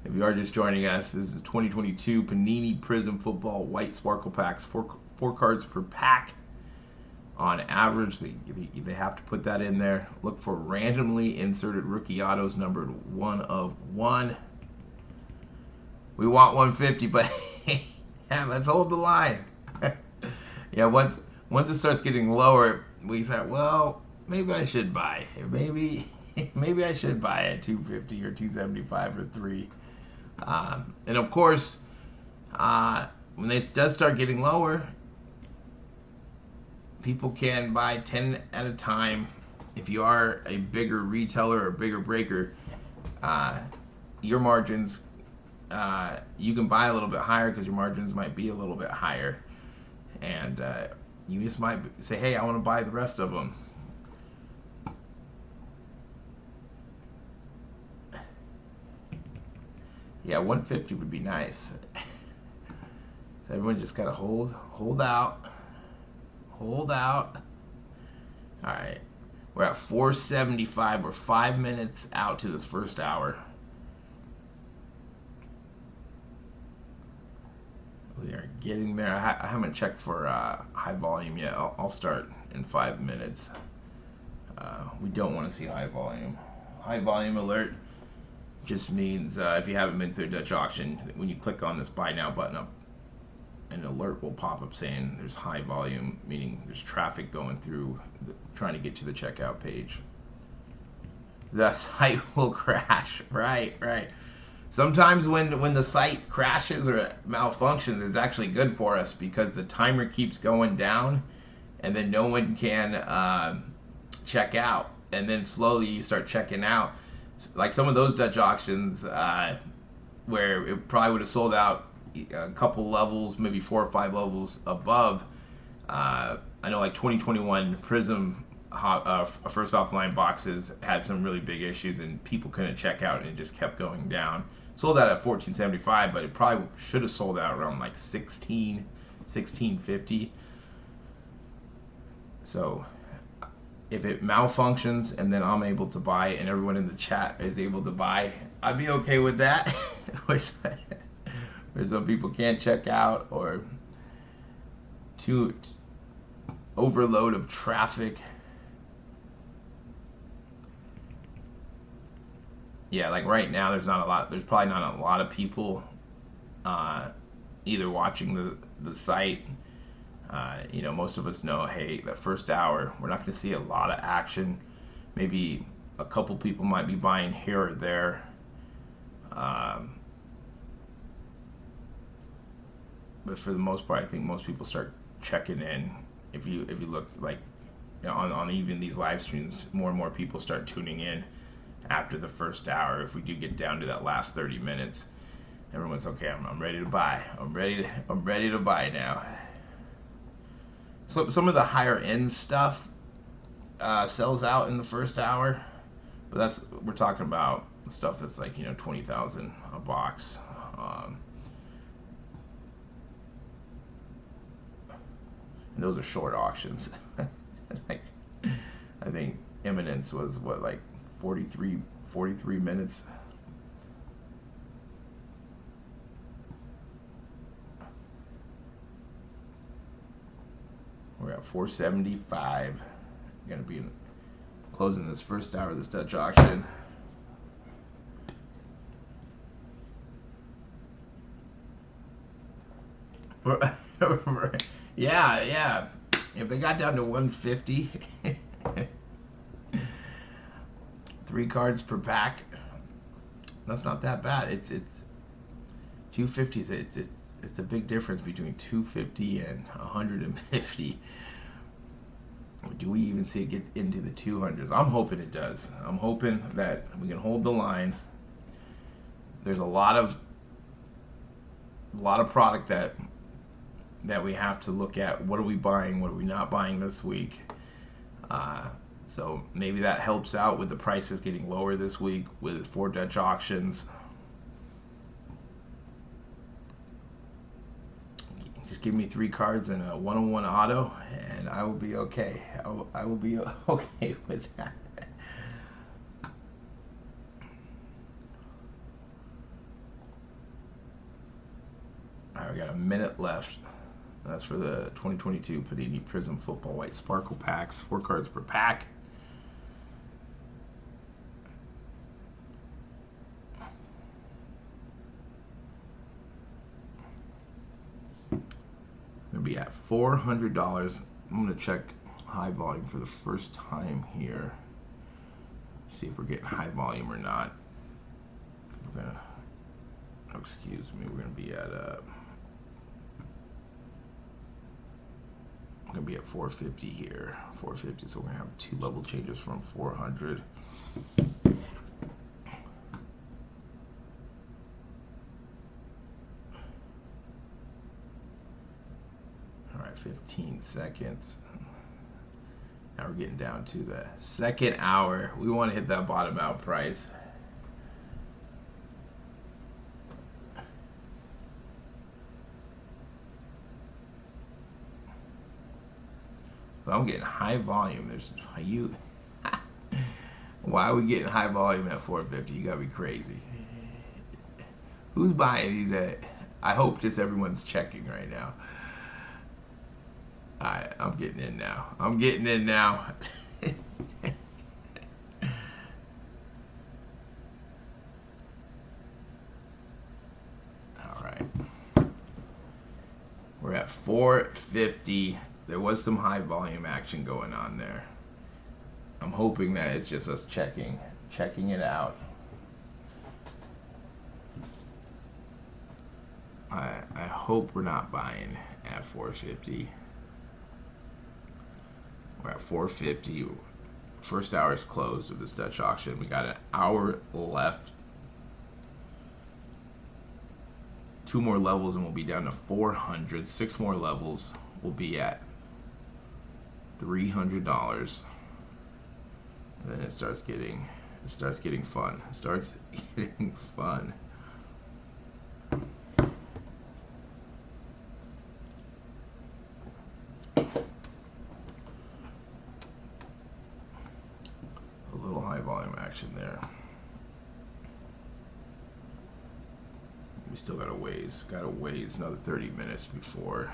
If you are just joining us, this is 2022 Panini Prizm Football White Sparkle packs, four cards per pack. On average, they have to put that in there. Look for randomly inserted rookie autos numbered 1 of 1. We want 150, but yeah, let's hold the line. Yeah, once it starts getting lower, we say, well, maybe I should buy. Maybe I should buy at 250 or 275 or 3. And of course, when it does start getting lower, people can buy 10 at a time. If you are a bigger retailer or a bigger breaker, your margins, you can buy a little bit higher because your margins might be a little bit higher. And you just might say, hey, I want to buy the rest of them. Yeah, 150 would be nice. So everyone just gotta hold out. Hold out. All right, we're at 475. We're 5 minutes out to this first hour. We are getting there. I haven't checked for high volume yet. I'll start in 5 minutes. We don't want to see high volume. High volume alert just means if you haven't been through a Dutch auction, when you click on this buy now button up, an alert will pop up saying there's high volume, meaning there's traffic going through trying to get to the checkout page. The site will crash. Right. Sometimes when the site crashes or malfunctions, it's actually good for us because the timer keeps going down and then no one can check out, and then slowly you start checking out. Like some of those Dutch auctions where it probably would have sold out a couple levels, maybe 4 or 5 levels above. I know like 2021 Prizm first offline boxes had some really big issues, and people couldn't check out, and it just kept going down. Sold out at 14.75, but it probably should have sold out around like 16.50. So if it malfunctions and then I'm able to buy and everyone in the chat is able to buy, I'd be okay with that. Where some people can't check out, or too overload of traffic. Yeah, like right now there's probably not a lot of people either watching the site. Most of us know, hey, that first hour we're not going to see a lot of action. Maybe a couple people might be buying here or there. But for the most part, I think most people start checking in. If you look, like, on even these live streams, more and more people start tuning in after the first hour. If we do get down to that last 30 minutes, everyone's okay. I'm ready to buy. I'm ready to buy now. So some of the higher end stuff sells out in the first hour, but we're talking about stuff that's like 20,000 a box. And those are short auctions. Like, I think Eminence was what, like 43 minutes. We're at 475. Gonna be closing this first hour of this Dutch auction. Yeah. If they got down to 150, 3 cards per pack, that's not that bad. It's 250. It's a big difference between 250 and 150. Do we even see it get into the 200s? I'm hoping it does. I'm hoping that we can hold the line. There's a lot of product that we have to look at. What are we buying? What are we not buying this week? So maybe that helps out with the prices getting lower this week with 4 Dutch auctions. Just give me 3 cards and a 101 auto, and I will be okay. I will be okay with that. All right, we got a minute left. That's for the 2022 Panini Prizm Football White Sparkle packs. 4 cards per pack. Gonna be at $400. I'm gonna check high volume for the first time here. See if we're getting high volume or not. We're gonna, excuse me, we're gonna be at I'm gonna be at 450 here. 450, so we're gonna have 2 level changes from 400. All right, 15 seconds. Now we're getting down to the second hour. We want to hit that bottom out price. But I'm getting high volume. Why are we getting high volume at 450? You gotta be crazy. Who's buying these at? I hope just everyone's checking right now. Alright, I'm getting in now. Alright. We're at 450. There was some high volume action going on there. I'm hoping that it's just us checking it out. I hope we're not buying at 450. We're at 450. First hour is closed of this Dutch auction. We got an hour left. 2 more levels and we'll be down to 400. 6 more levels, we'll be at $300. then it starts getting fun. It starts getting fun. A little high volume action there. We still got a ways another 30 minutes before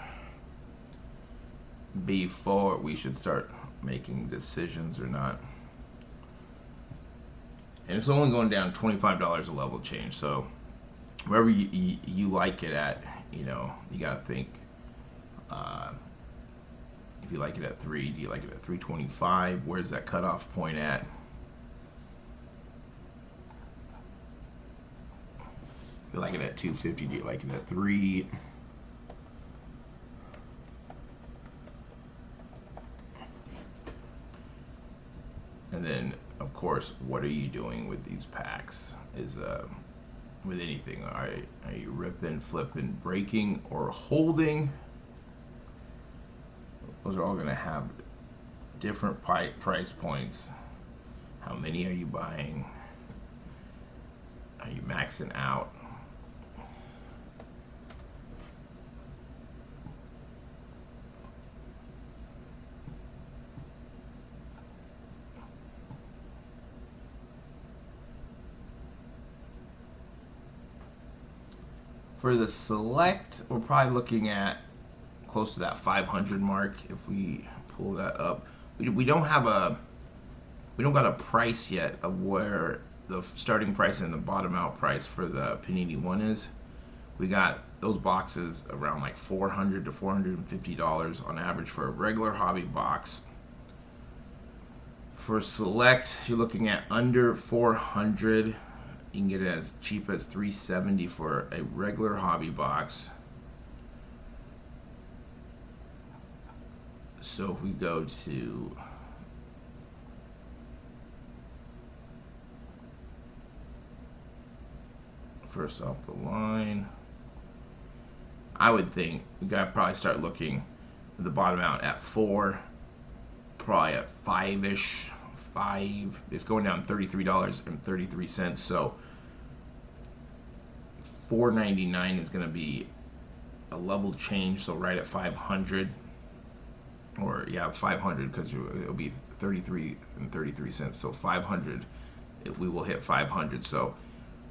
we should start making decisions or not. And it's only going down $25 a level change, so wherever you like it at, you know, you gotta think, if you like it at 3, do you like it at 325? Where's that cutoff point at? If you like it at 250, do you like it at 3? And then, of course, what are you doing with these packs? Is with anything, are you ripping, flipping, breaking, or holding? Those are all going to have different price points. How many are you buying? Are you maxing out? For the select, we're probably looking at close to that 500 mark if we pull that up. We don't got a price yet of where the starting price and the bottom out price for the Panini one is. We got those boxes around like $400 to $450 on average for a regular hobby box. For select, you're looking at under 400. You can get it as cheap as $370 for a regular hobby box. So if we go to first off the line, I would think we gotta probably start looking at the bottom out at 4, probably at 5-ish. 5. It's going down $33.33. So $4.99 is going to be a level change. So right at 500, or yeah, 500, because it'll be 33 cents. So 500, if we will hit 500. So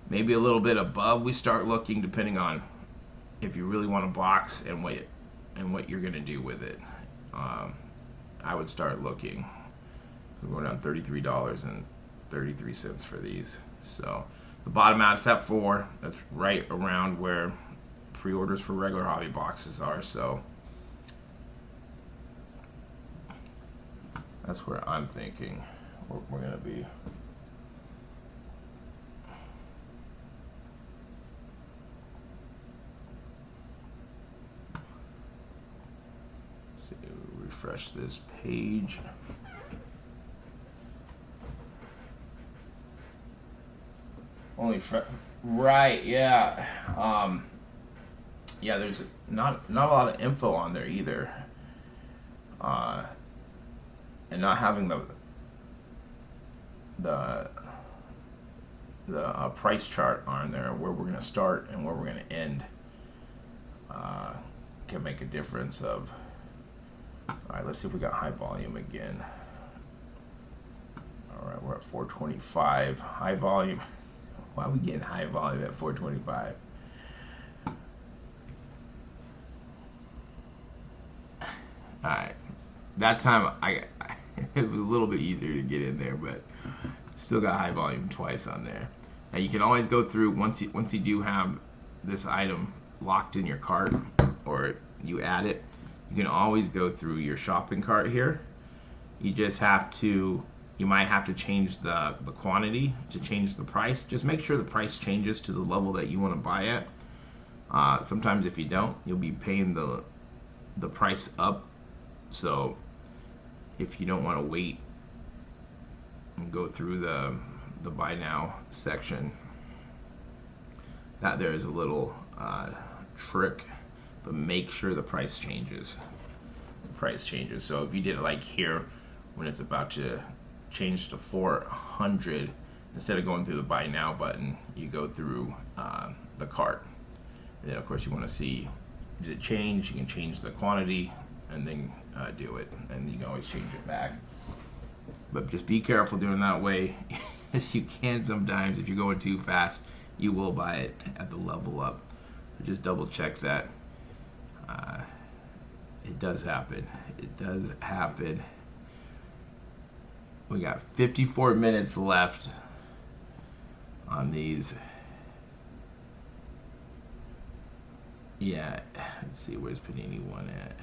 maybe a little bit above we start looking, depending on if you really want to box and what you're going to do with it. I would start looking. We're going down $33.33 for these. So the bottom out is at 4. That's right around where pre-orders for regular hobby boxes are. So that's where I'm thinking we're going to be. So refresh this page. Right, yeah. Yeah, there's not a lot of info on there either. And not having the price chart on there, where we're going to start and where we're going to end, can make a difference of. All right, let's see if we got high volume again. All right, we're at 425. High volume. Why are we getting high volume at 425? Alright. That time it was a little bit easier to get in there, but still got high volume twice on there. Now you can always go through, once you do have this item locked in your cart, or you add it, you can always go through your shopping cart here. You just have to, you might have to change the quantity to change the price. Just make sure the price changes to the level that you want to buy at. Sometimes if you don't, you'll be paying the price up. So if you don't want to wait and go through the buy now section, that there is a little trick, but make sure the price changes. So if you did it like here, when it's about to changed to 400. Instead of going through the buy now button, you go through the cart. And then of course you want to see, did it change? You can change the quantity and then do it, and you can always change it back. But just be careful doing that way, as you can sometimes. If you're going too fast, you will buy it at the level up. So just double check that. It does happen. It does happen. We got 54 minutes left on these. Yeah, let's see, where's Panini 1 at?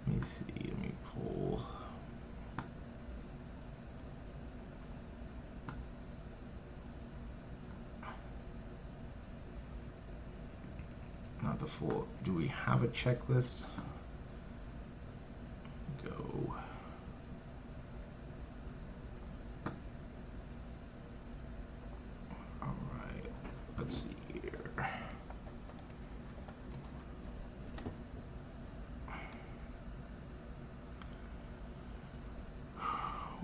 Let me see, let me pull. Not the full. Do we have a checklist? Go. All right, let's see here.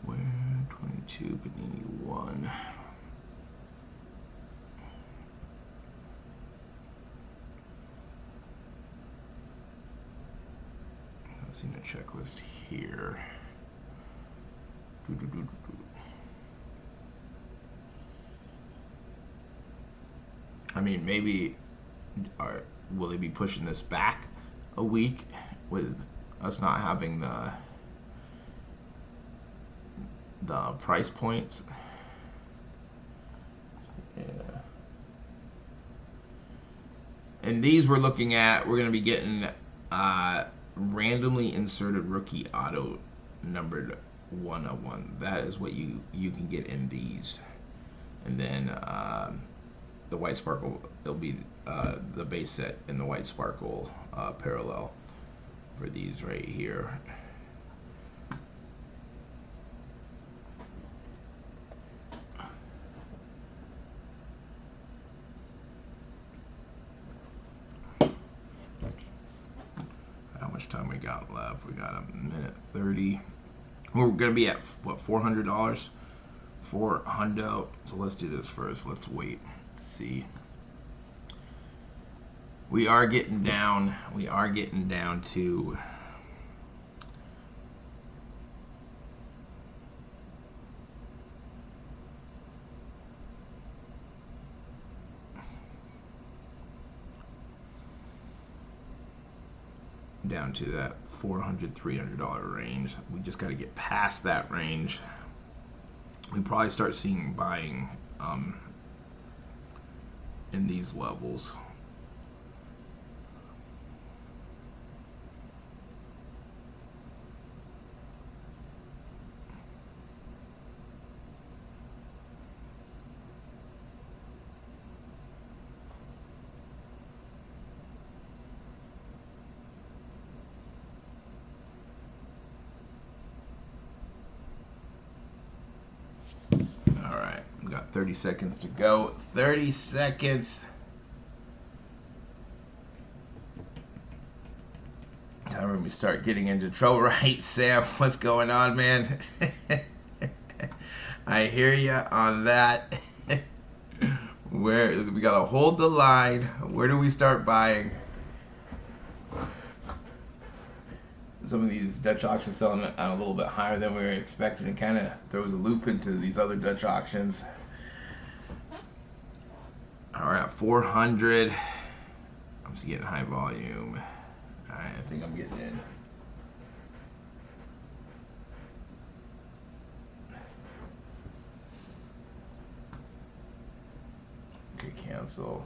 Where 22 Panini 1. I've seen a checklist here. I mean, maybe will they be pushing this back a week with us not having the price points? Yeah. And these we're looking at, we're going to be getting randomly inserted rookie auto numbered 101. That is what you can get in these. And then the White Sparkle, it'll be the base set in the White Sparkle parallel for these right here. How much time we got left? We got a minute 30. We're gonna be at what, $400 for hundo. So let's do this first. Let's wait. Let's see. We are getting down. We are getting down to that $400, $300 range. We just got to get past that range. We probably start seeing buying in these levels. All right, we got 30 seconds to go. 30 seconds. Time when we start getting into trouble, right, Sam? What's going on, man? I hear you on that. Where we gotta hold the line. Where do we start buying? Some of these Dutch auctions selling at a little bit higher than we were expecting. It kind of throws a loop into these other Dutch auctions. All right, 400. I'm just getting high volume. All right, I think I'm getting in. Okay, cancel.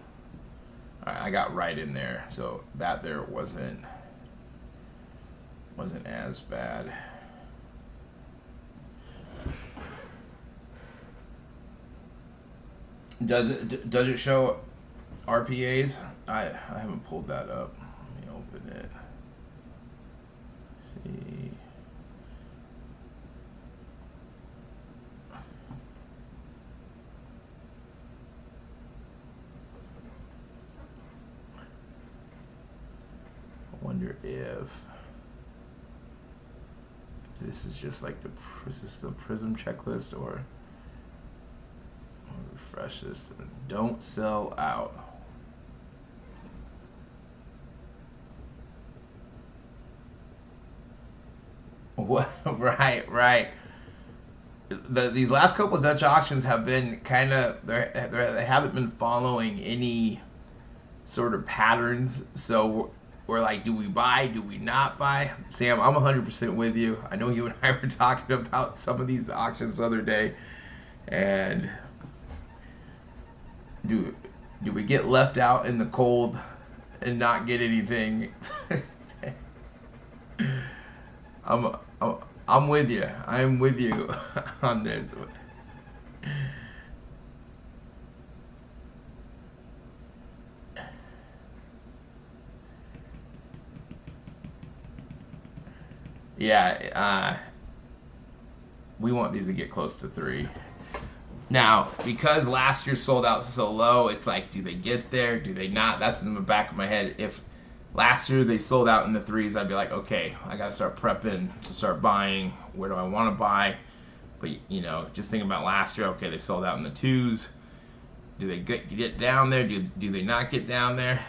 All right, I got right in there, so that there wasn't as bad. Does it show RPAs? I haven't pulled that up. Let me open it. See. I wonder if this is just like is this the Prizm checklist, or I'll refresh this. Don't sell out. What? Right. These last couple of Dutch auctions have been kind of, they haven't been following any sort of patterns. So we're like, do we buy? Do we not buy? Sam, I'm 100% with you. I know you and I were talking about some of these auctions the other day, and do we get left out in the cold and not get anything? I'm with you. I'm with you on this. Yeah, we want these to get close to 3. Now, because last year sold out so low, it's like, do they get there? Do they not? That's in the back of my head. If last year they sold out in the 3s, I'd be like, okay, I got to start prepping to start buying. Where do I want to buy? But, you know, just thinking about last year, okay, they sold out in the 2s. Do they get down there? Do they not get down there?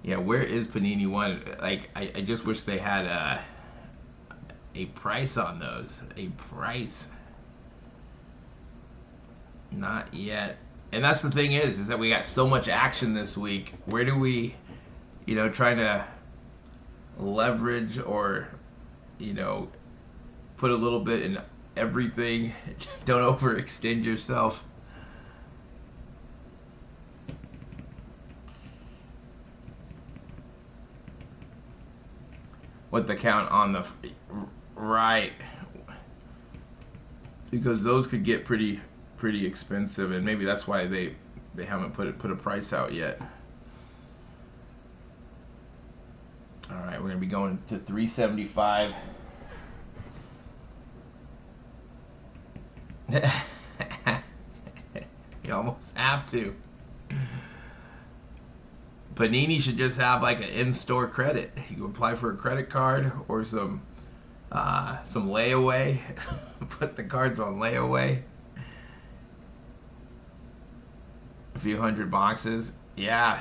Yeah, where is Panini 1? Like, I just wish they had a price on those. A price. Not yet. And that's the thing is that we got so much action this week. Where do we, you know, trying to leverage or, you know, put a little bit in everything. Don't overextend yourself. What the count on the right, because those could get pretty expensive, and maybe that's why they haven't put a price out yet. All right, we're gonna be going to 375. You almost have to. Panini should just have like an in-store credit. You can apply for a credit card or some layaway. Put the cards on layaway. A few hundred boxes. Yeah.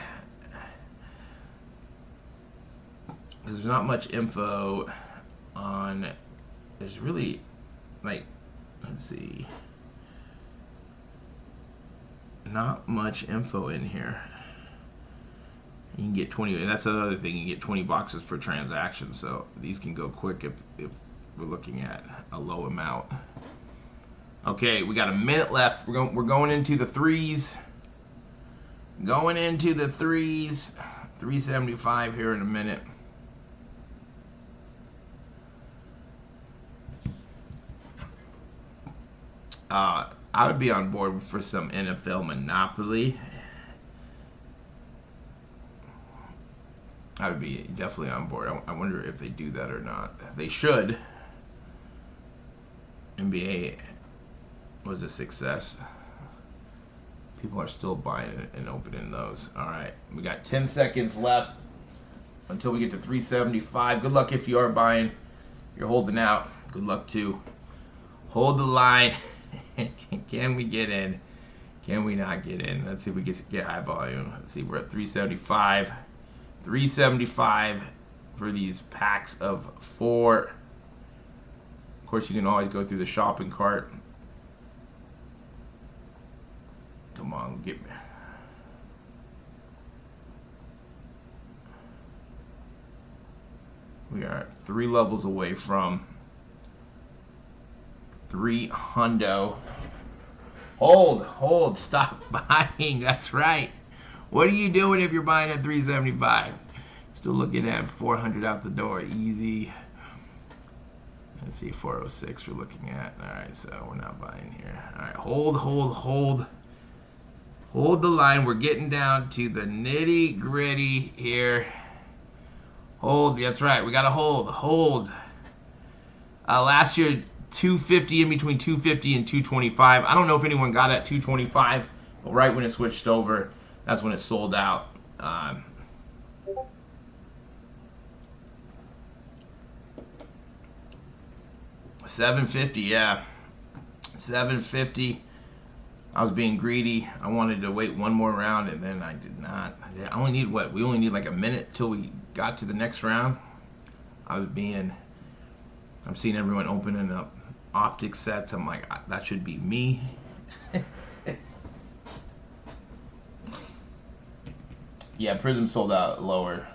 There's not much info on. There's really, like, let's see. Not much info in here. You can get 20, and that's another thing, you get 20 boxes per transaction, so these can go quick if we're looking at a low amount. Okay, we got a minute left. We're going into the 3s. Going into the 3s. 375 here in a minute. I would be on board for some NFL Monopoly. I would be definitely on board. I wonder if they do that or not. They should. NBA was a success. People are still buying and opening those. All right, we got 10 seconds left until we get to 375. Good luck if you are buying. You're holding out. Good luck too. Hold the line. Can we get in? Can we not get in? Let's see if we get high volume. Let's see, we're at 375. 375 for these packs of 4. Of course, you can always go through the shopping cart. Come on, get me. We are 3 levels away from 300. Hold, stop buying. That's right. What are you doing if you're buying at 375? Still looking at 400 out the door, easy. Let's see, 406 we're looking at. All right, so we're not buying here. All right, hold the line. We're getting down to the nitty gritty here. Hold, that's right. We gotta hold. Last year, 250, in between 250 and 225. I don't know if anyone got at 225, but right when it switched over, that's when it sold out. 750, yeah. 750. I was being greedy. I wanted to wait one more round, and then I did not. I only need what? We only need like a minute till we got to the next round. I'm seeing everyone opening up optic sets. I'm like, that should be me. Yeah, Prizm sold out lower,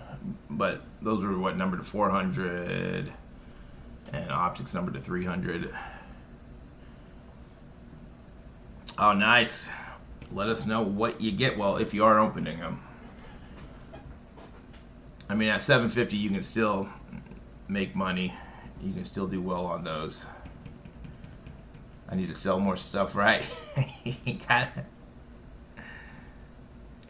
but those were what, number to 400, and optics number to 300. Oh, nice. Let us know what you get. Well, if you are opening them. I mean, at 750, you can still make money. You can still do well on those. I need to sell more stuff, right?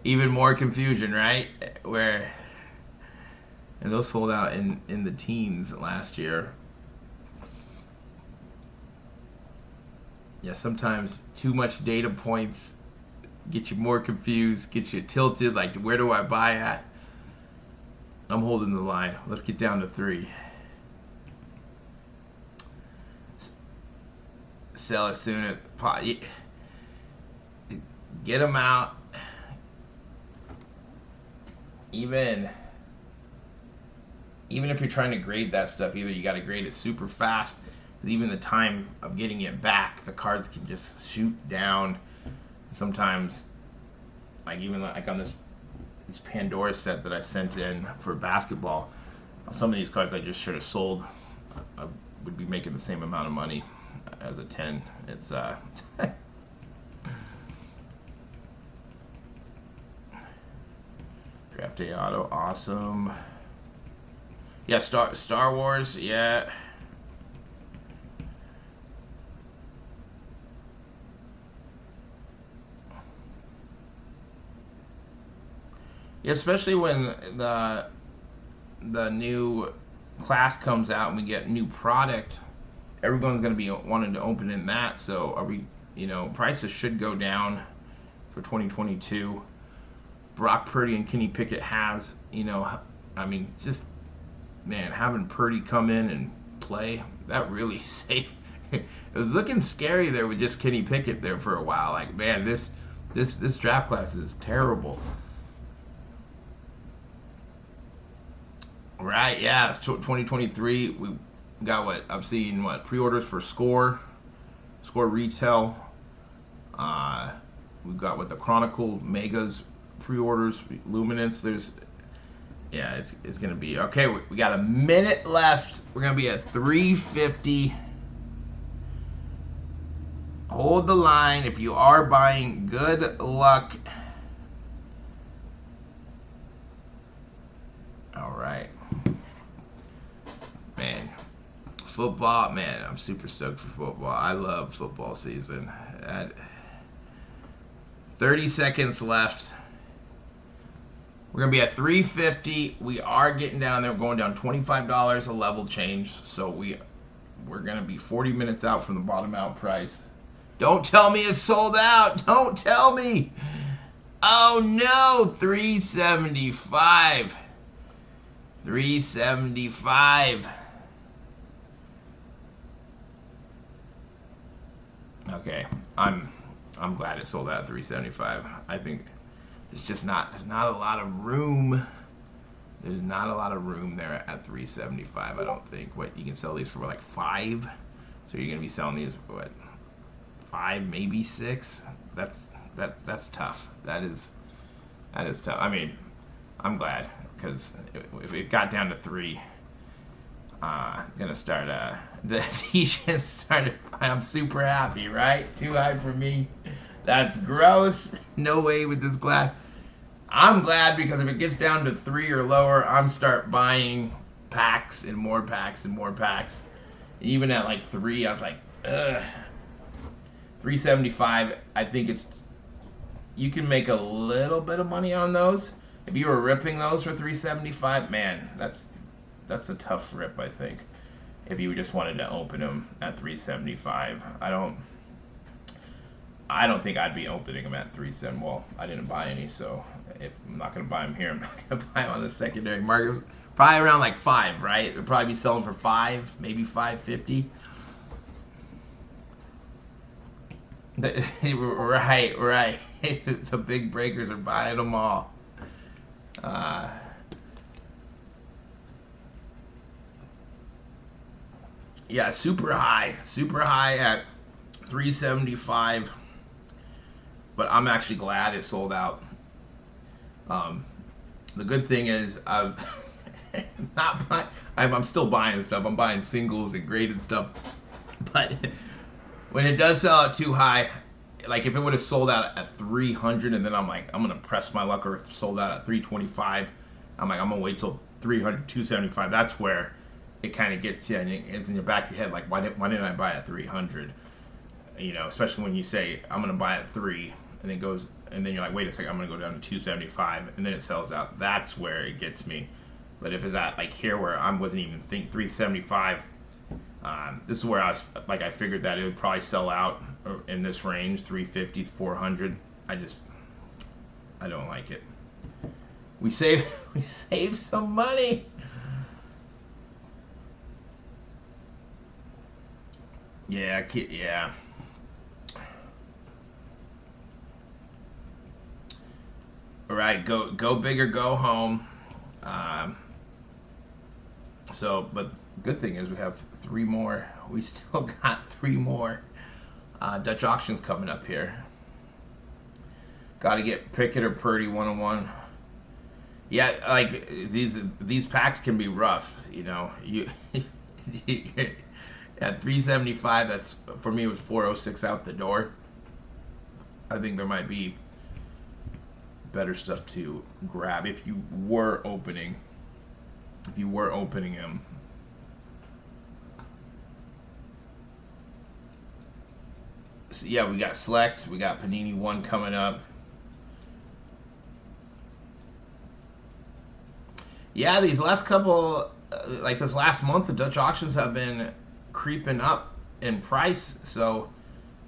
Even more confusion, right? And those sold out in the teens last year. Yeah, sometimes too much data points get you more confused, get you tilted, like, where do I buy at? I'm holding the line. Let's get down to 3. Sell as soon as get them out. Even if you're trying to grade that stuff, either you got to grade it super fast, even the time of getting it back, the cards can just shoot down. Sometimes, like even like on this Pandora set that I sent in for basketball, some of these cards I just should have sold. I would be making the same amount of money as a 10. It's Draft Day Auto, awesome. Yeah, Star Wars, yeah. Yeah, especially when the new class comes out and we get new product, everyone's going to be wanting to open in that. So are we, prices should go down for 2022. Brock Purdy and Kenny Pickett has, I mean, just, man, having Purdy come in and play, that really saved. It was looking scary there with just Kenny Pickett there for a while. Like, man, this draft class is terrible. Right, yeah, 2023, we got what, I'm seeing pre-orders for Score Retail. We've got the Chronicle Megas pre-orders, Luminance. It's gonna be okay. We got a minute left. We're gonna be at 350. Hold the line. If you are buying, good luck. All right. Man, football, man, I'm super stoked for football. I love football season. 30 seconds left. We're going to be at 350. We are getting down there. We're going down $25 a level change. So we're going to be 40 minutes out from the bottom out price. Don't tell me it's sold out. Don't tell me. Oh, no. 375. 375. Okay, I'm glad it sold out at 375. I think there's not a lot of room. There's not a lot of room there at 375. I don't think. What, you can sell these for like 5? So you're gonna be selling these for what, 5, maybe 6? That's tough. That is tough. I mean, I'm glad, because if it got down to 3, gonna start the t-shirts started. I'm super happy, right? Too high for me. That's gross. No way with this glass. I'm glad, because if it gets down to 3 or lower, I'm start buying packs and more packs and more packs. Even at like 3, I was like, ugh. 375. I think you can make a little bit of money on those. If you were ripping those for 375, man, that's a tough rip, I think. If you just wanted to open them at 375, I don't think I'd be opening them at 370. Well, I didn't buy any, so if I'm not gonna buy them here, I'm not gonna buy them on the secondary market. Probably around like 5, right? They'll probably be selling for 5, maybe 550. Right, right. The big breakers are buying them all. Uh, yeah, super high at 375. But I'm actually glad it sold out. Um, the good thing is I've not buy, I'm still buying stuff. I'm buying singles and graded stuff. But when it does sell out too high, like if it would have sold out at 300 and then I'm like, I'm going to press my luck, or if it sold out at 325, I'm like, I'm going to wait till 300, 275. That's where it kind of gets you, and it's in your back of your head, like, why didn't I buy at 300? You know, especially when you say, I'm going to buy at 3, and it goes, and then you're like, wait a second, I'm going to go down to 275, and then it sells out. That's where it gets me. But if it's at, like, here where I wasn't even think 375, this is where I was, like, I figured that it would probably sell out in this range, 350 to 400. I don't like it. We save some money. Yeah, yeah. All right, go big or go home. But good thing is we have 3 more. We still got 3 more Dutch auctions coming up here. Got to get Pickett or Purdy 1-on-1. Yeah, like these packs can be rough. You know, you at 375. That's for me. It was 406 out the door. I think there might be better stuff to grab if you were opening. If you were opening them. So yeah, we got Select, we got Panini 1 coming up. Yeah, these last couple, like this last month, the Dutch auctions have been creeping up in price. So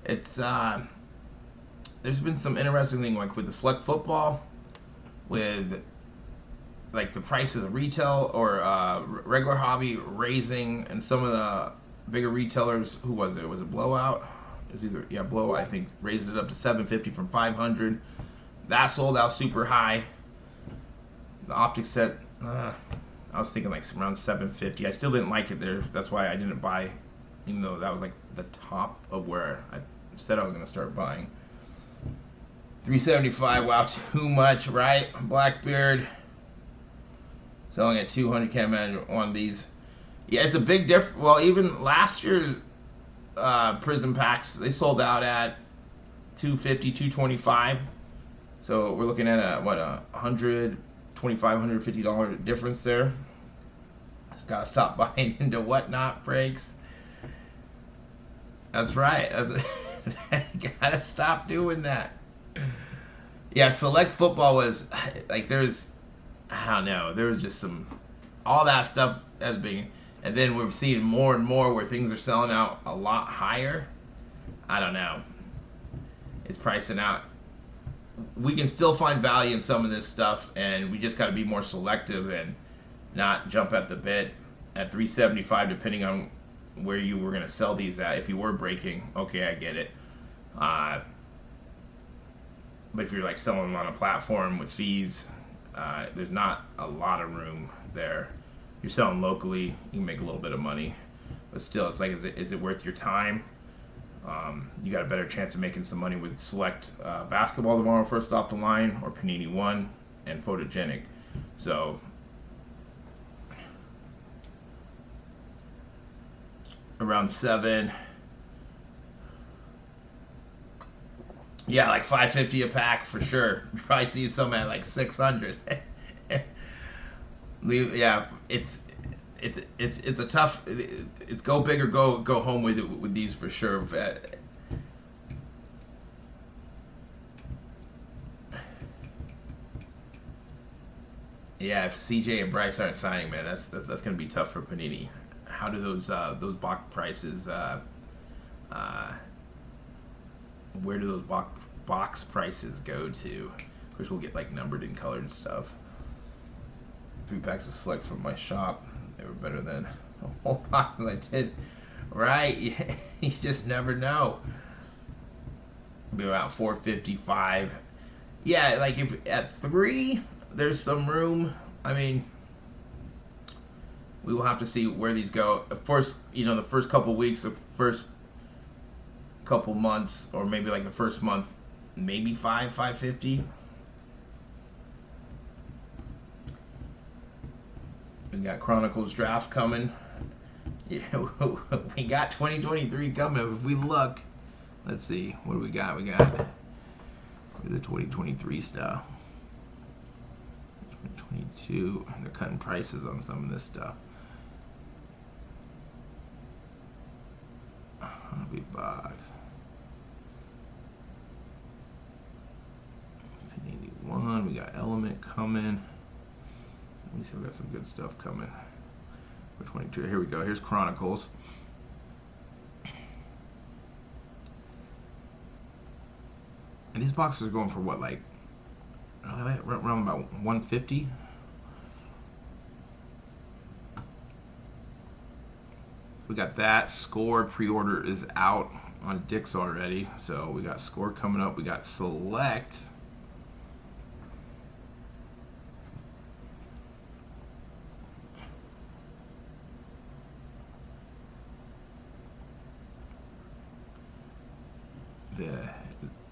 it's there's been some interesting thing, like with the Select Football, with like the prices of retail or regular hobby raising, and some of the bigger retailers, who was it? Was it Blowout? It was either, yeah, Blowout, I think, raised it up to 750 from 500. That sold out super high. The optic set, I was thinking like around 750. I still didn't like it there. That's why I didn't buy, even though that was like the top of where I said I was going to start buying. 375, wow, too much, right? Blackbeard selling at 200. Can't imagine one of these. Yeah, it's a big difference. Well, even last year, Prizm packs, they sold out at 250, 225. So we're looking at a $125, $150 difference there. So gotta stop buying into whatnot breaks. That's right. Gotta stop doing that. Yeah, Select Football was like, I don't know, there was just some, all that stuff as being, and then we're seeing more and more where things are selling out a lot higher. I don't know. It's pricing out. We can still find value in some of this stuff, and we just got to be more selective and not jump at the bit at 375, depending on where you were going to sell these at. If you were breaking, okay, I get it. But if you're like selling them on a platform with fees, there's not a lot of room there. You're selling locally, you can make a little bit of money, but still, it's like, is it worth your time? You got a better chance of making some money with Select Basketball tomorrow, first off the line, or Panini 1 and Photogenic. So around 7. Yeah, like 550 a pack for sure. You probably see some at like 600. Yeah, it's a tough. It's go big or go home with these for sure. Yeah, if CJ and Bryce aren't signing, man, that's gonna be tough for Panini. How do those box prices? Where do those box prices go to? Of course, we'll get like numbered and colored stuff. 3 packs of Select from my shop. They were better than the whole box I did. Right? You just never know. Be about 455. Yeah, like if at 3 there's some room. I mean, we will have to see where these go. Of course, you know, the first couple weeks, the first couple months, or maybe like the first month, maybe 550. We got Chronicles draft coming. Yeah, we got 2023 coming. If we look, let's see, what do we got? We got the 2023 stuff. 2022. They're cutting prices on some of this stuff. Hobby box. Panini 1. We got Element coming. We still got some good stuff coming for 22. Here we go. Here's Chronicles. And these boxes are going for what, like around about 150? We got that. Score pre-order is out on Dick's already. So we got Score coming up. We got Select.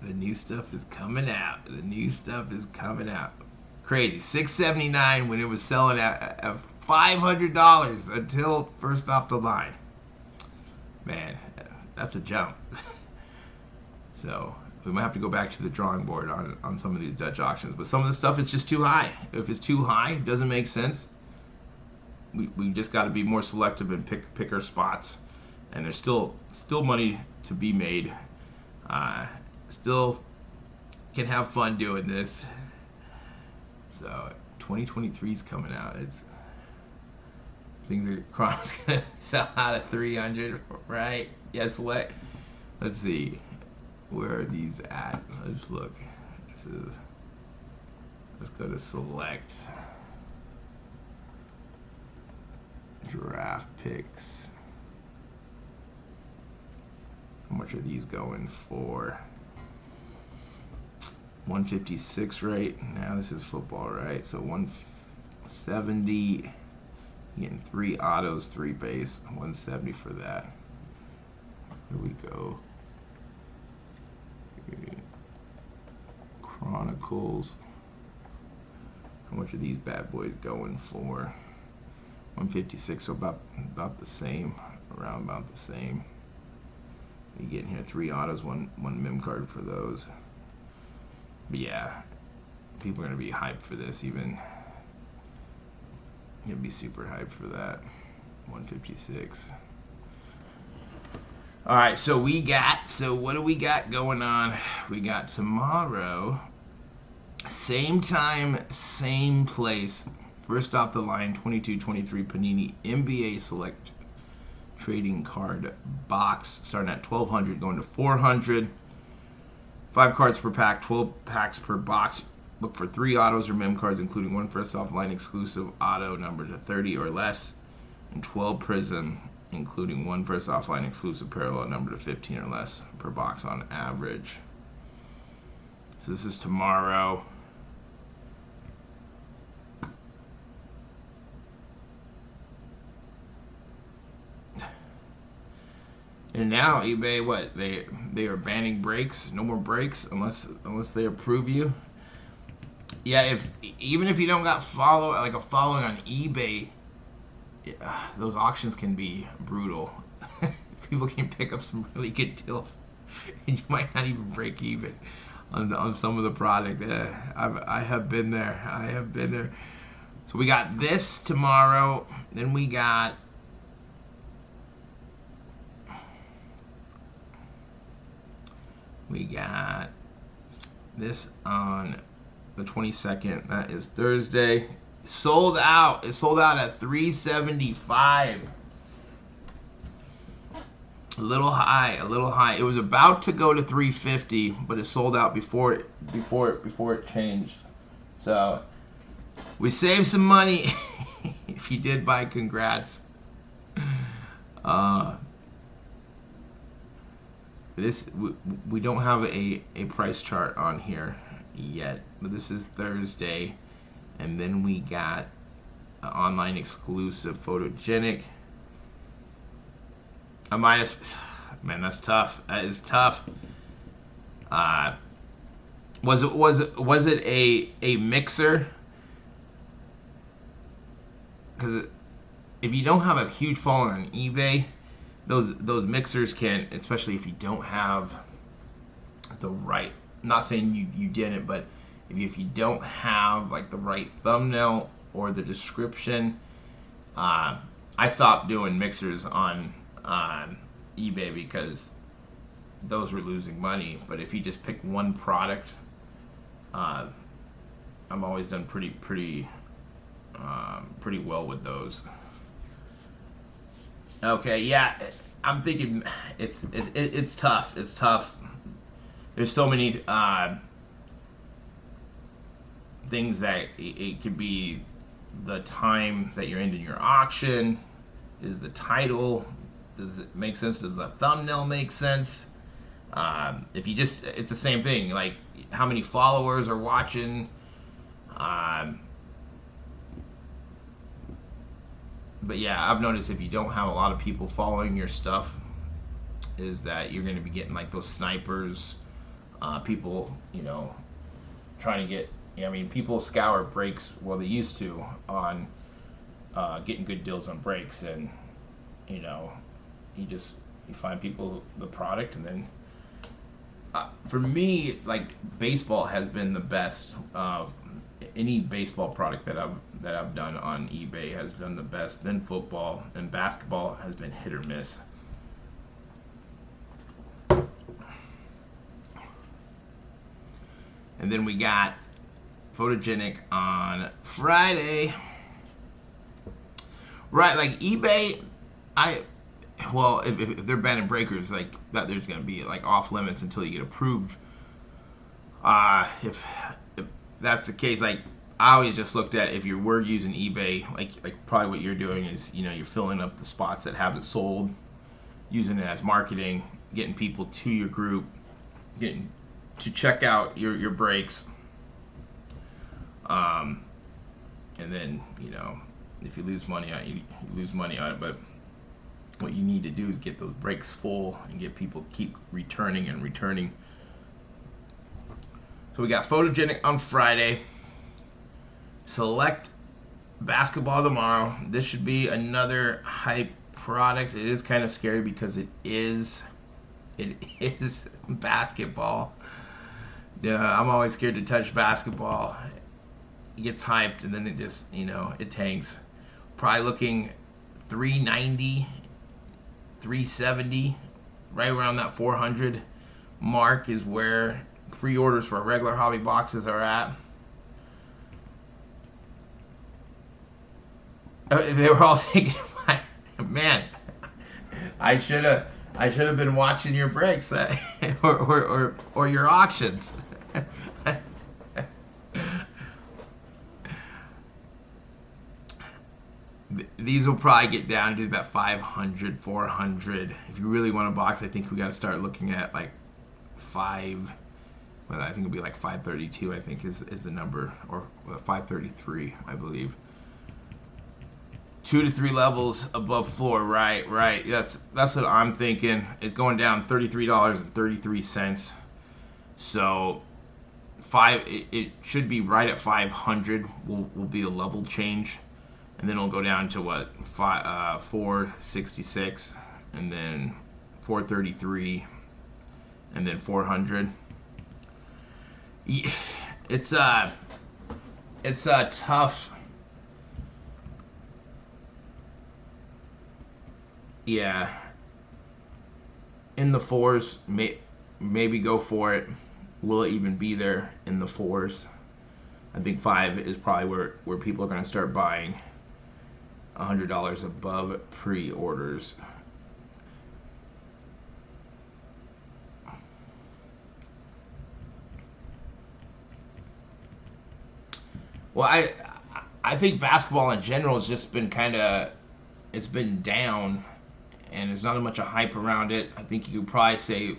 The new stuff is coming out. The new stuff is coming out. Crazy. $6.79 when it was selling at $500 until first off the line. Man, that's a jump. So we might have to go back to the drawing board on some of these Dutch auctions. But some of the stuff is just too high. If it's too high, it doesn't make sense. We just got to be more selective and pick our spots. And there's still money to be made. Still can have fun doing this. So 2023 is coming out. Things are Chronic's gonna sell out at 300, right? Yes. Let's see, where are these at? Let's look. Let's go to Select. Draft picks. How much are these going for? 156, right? Now this is football, right? So 170. Getting 3 autos, 3 base, 170 for that. Here we go. Chronicles. How much are these bad boys going for? 156, so about the same, around about the same. You getting here 3 autos, one mem card for those. But yeah, people are gonna be hyped for this. Even gonna be super hyped for that. 156. All right, so what do we got going on? We got tomorrow, same time, same place. First off the line, 22-23 Panini NBA Select Trading Card Box, starting at 1,200, going to 400. 5 cards per pack, 12 packs per box. Look for 3 autos or mem cards, including 1 first off-line exclusive auto numbered to 30 or less, and 12 Prizm, including 1 first off-line exclusive parallel numbered to 15 or less per box on average. So this is tomorrow. And now eBay, what, they are banning breaks, no more breaks unless they approve you. Yeah, even if you don't got a following on eBay, those auctions can be brutal. People can pick up some really good deals, and you might not even break even on some of the product. I have been there. I have been there. So we got this tomorrow. Then we got this on the 22nd. That is Thursday. Sold out. It sold out at $375. A little high. It was about to go to $350, but it sold out before it changed. So we saved some money. If you did buy, congrats. this we don't have a price chart on here yet, but this is Thursday, and then we got an online exclusive photogenic. A minus, man, that's tough. That is tough. Was it a mixer? Because if you don't have a huge following on eBay, those mixers can, especially if you don't have the right. I'm not saying you didn't, but if you don't have like the right thumbnail or the description, I stopped doing mixers on eBay because those were losing money. But if you just pick one product, I'm always done pretty well with those. Okay, yeah, I'm thinking it's tough. It's tough. There's so many things that it could be. The time that you're ending your auction, is the title, does it make sense? Does the thumbnail make sense? If you just, it's the same thing. Like how many followers are watching. But yeah, I've noticed if you don't have a lot of people following your stuff, is that you're going to be getting like those snipers, people, trying to get. I mean, people scour breaks. Well, they used to on getting good deals on breaks, and you find people the product, and then for me, like baseball has been the best. Any baseball product that I've done on eBay has done the best. Then football and basketball has been hit or miss. And then we got photogenic on Friday. Right, like eBay, if they're banning breakers, like that, there's gonna be like off limits until you get approved. If that's the case, like I always just looked at if you were using eBay, like probably what you're doing is you're filling up the spots that haven't sold, using it as marketing, getting people to your group, getting to check out your breaks. And then if you lose money on it, you lose money on it. But what you need to do is get those breaks full and get people keep returning and returning. So we got photogenic on Friday. Select basketball tomorrow. This should be another hype product. It is kind of scary because it is basketball. Yeah, I'm always scared to touch basketball. It gets hyped and then it just, it tanks. Probably looking 390, 370, right around that 400 mark is where pre-orders for regular hobby boxes are at. They were all thinking, man, I should have been watching your breaks or your auctions. These will probably get down to that 500, 400. If you really want a box, I think we got to start looking at like I think it'll be like 532, I think is the number, or 533, I believe. 2 to 3 levels above floor, right. That's what I'm thinking. It's going down $33.33. So it should be right at 500. Will be a level change, and then it'll go down to what 466, and then 433, and then 400. It's tough. Yeah, in the fours, maybe go for it. Will it even be there in the fours? I think 5 is probably where people are going to start buying. $100 above pre-orders. Well, I think basketball in general has just been it's been down, and there's not much of hype around it. I think you could probably say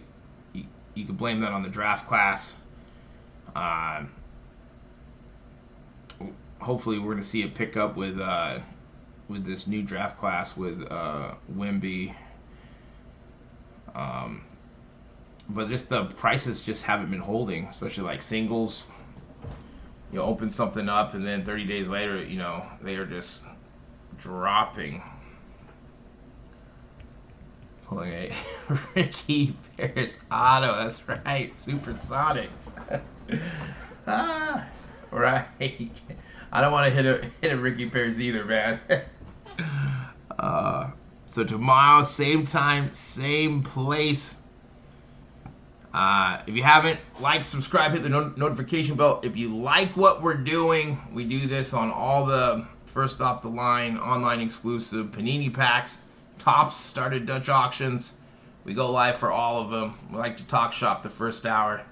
you could blame that on the draft class. Hopefully, we're going to see it pick up with this new draft class with Wemby. But just the prices just haven't been holding, especially like singles. You open something up and then 30 days later, they are just dropping. Pulling a Ricky Bears auto. That's right, Supersonics. Right. I don't want to hit a Ricky Bears either, man. So tomorrow, same time, same place. If you haven't, like, subscribe, hit the notification bell. If you like what we're doing, we do this on all the first off the line, online exclusive Panini packs, Tops started Dutch auctions. We go live for all of them. We like to talk shop the first hour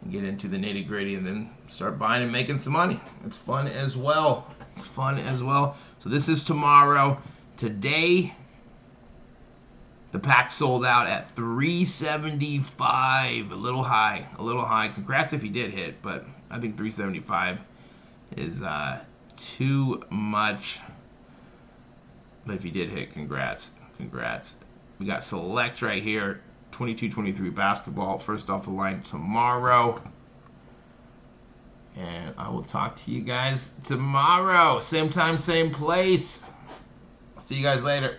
and get into the nitty gritty and then start buying and making some money. It's fun as well. It's fun as well. So this is tomorrow. Today, the pack sold out at $375. A little high. A little high. Congrats if you did hit, but I think $375 is too much. But if you did hit, congrats. Congrats. We got select right here. 22-23 basketball. First off the line tomorrow. And I will talk to you guys tomorrow. Same time, same place. See you guys later.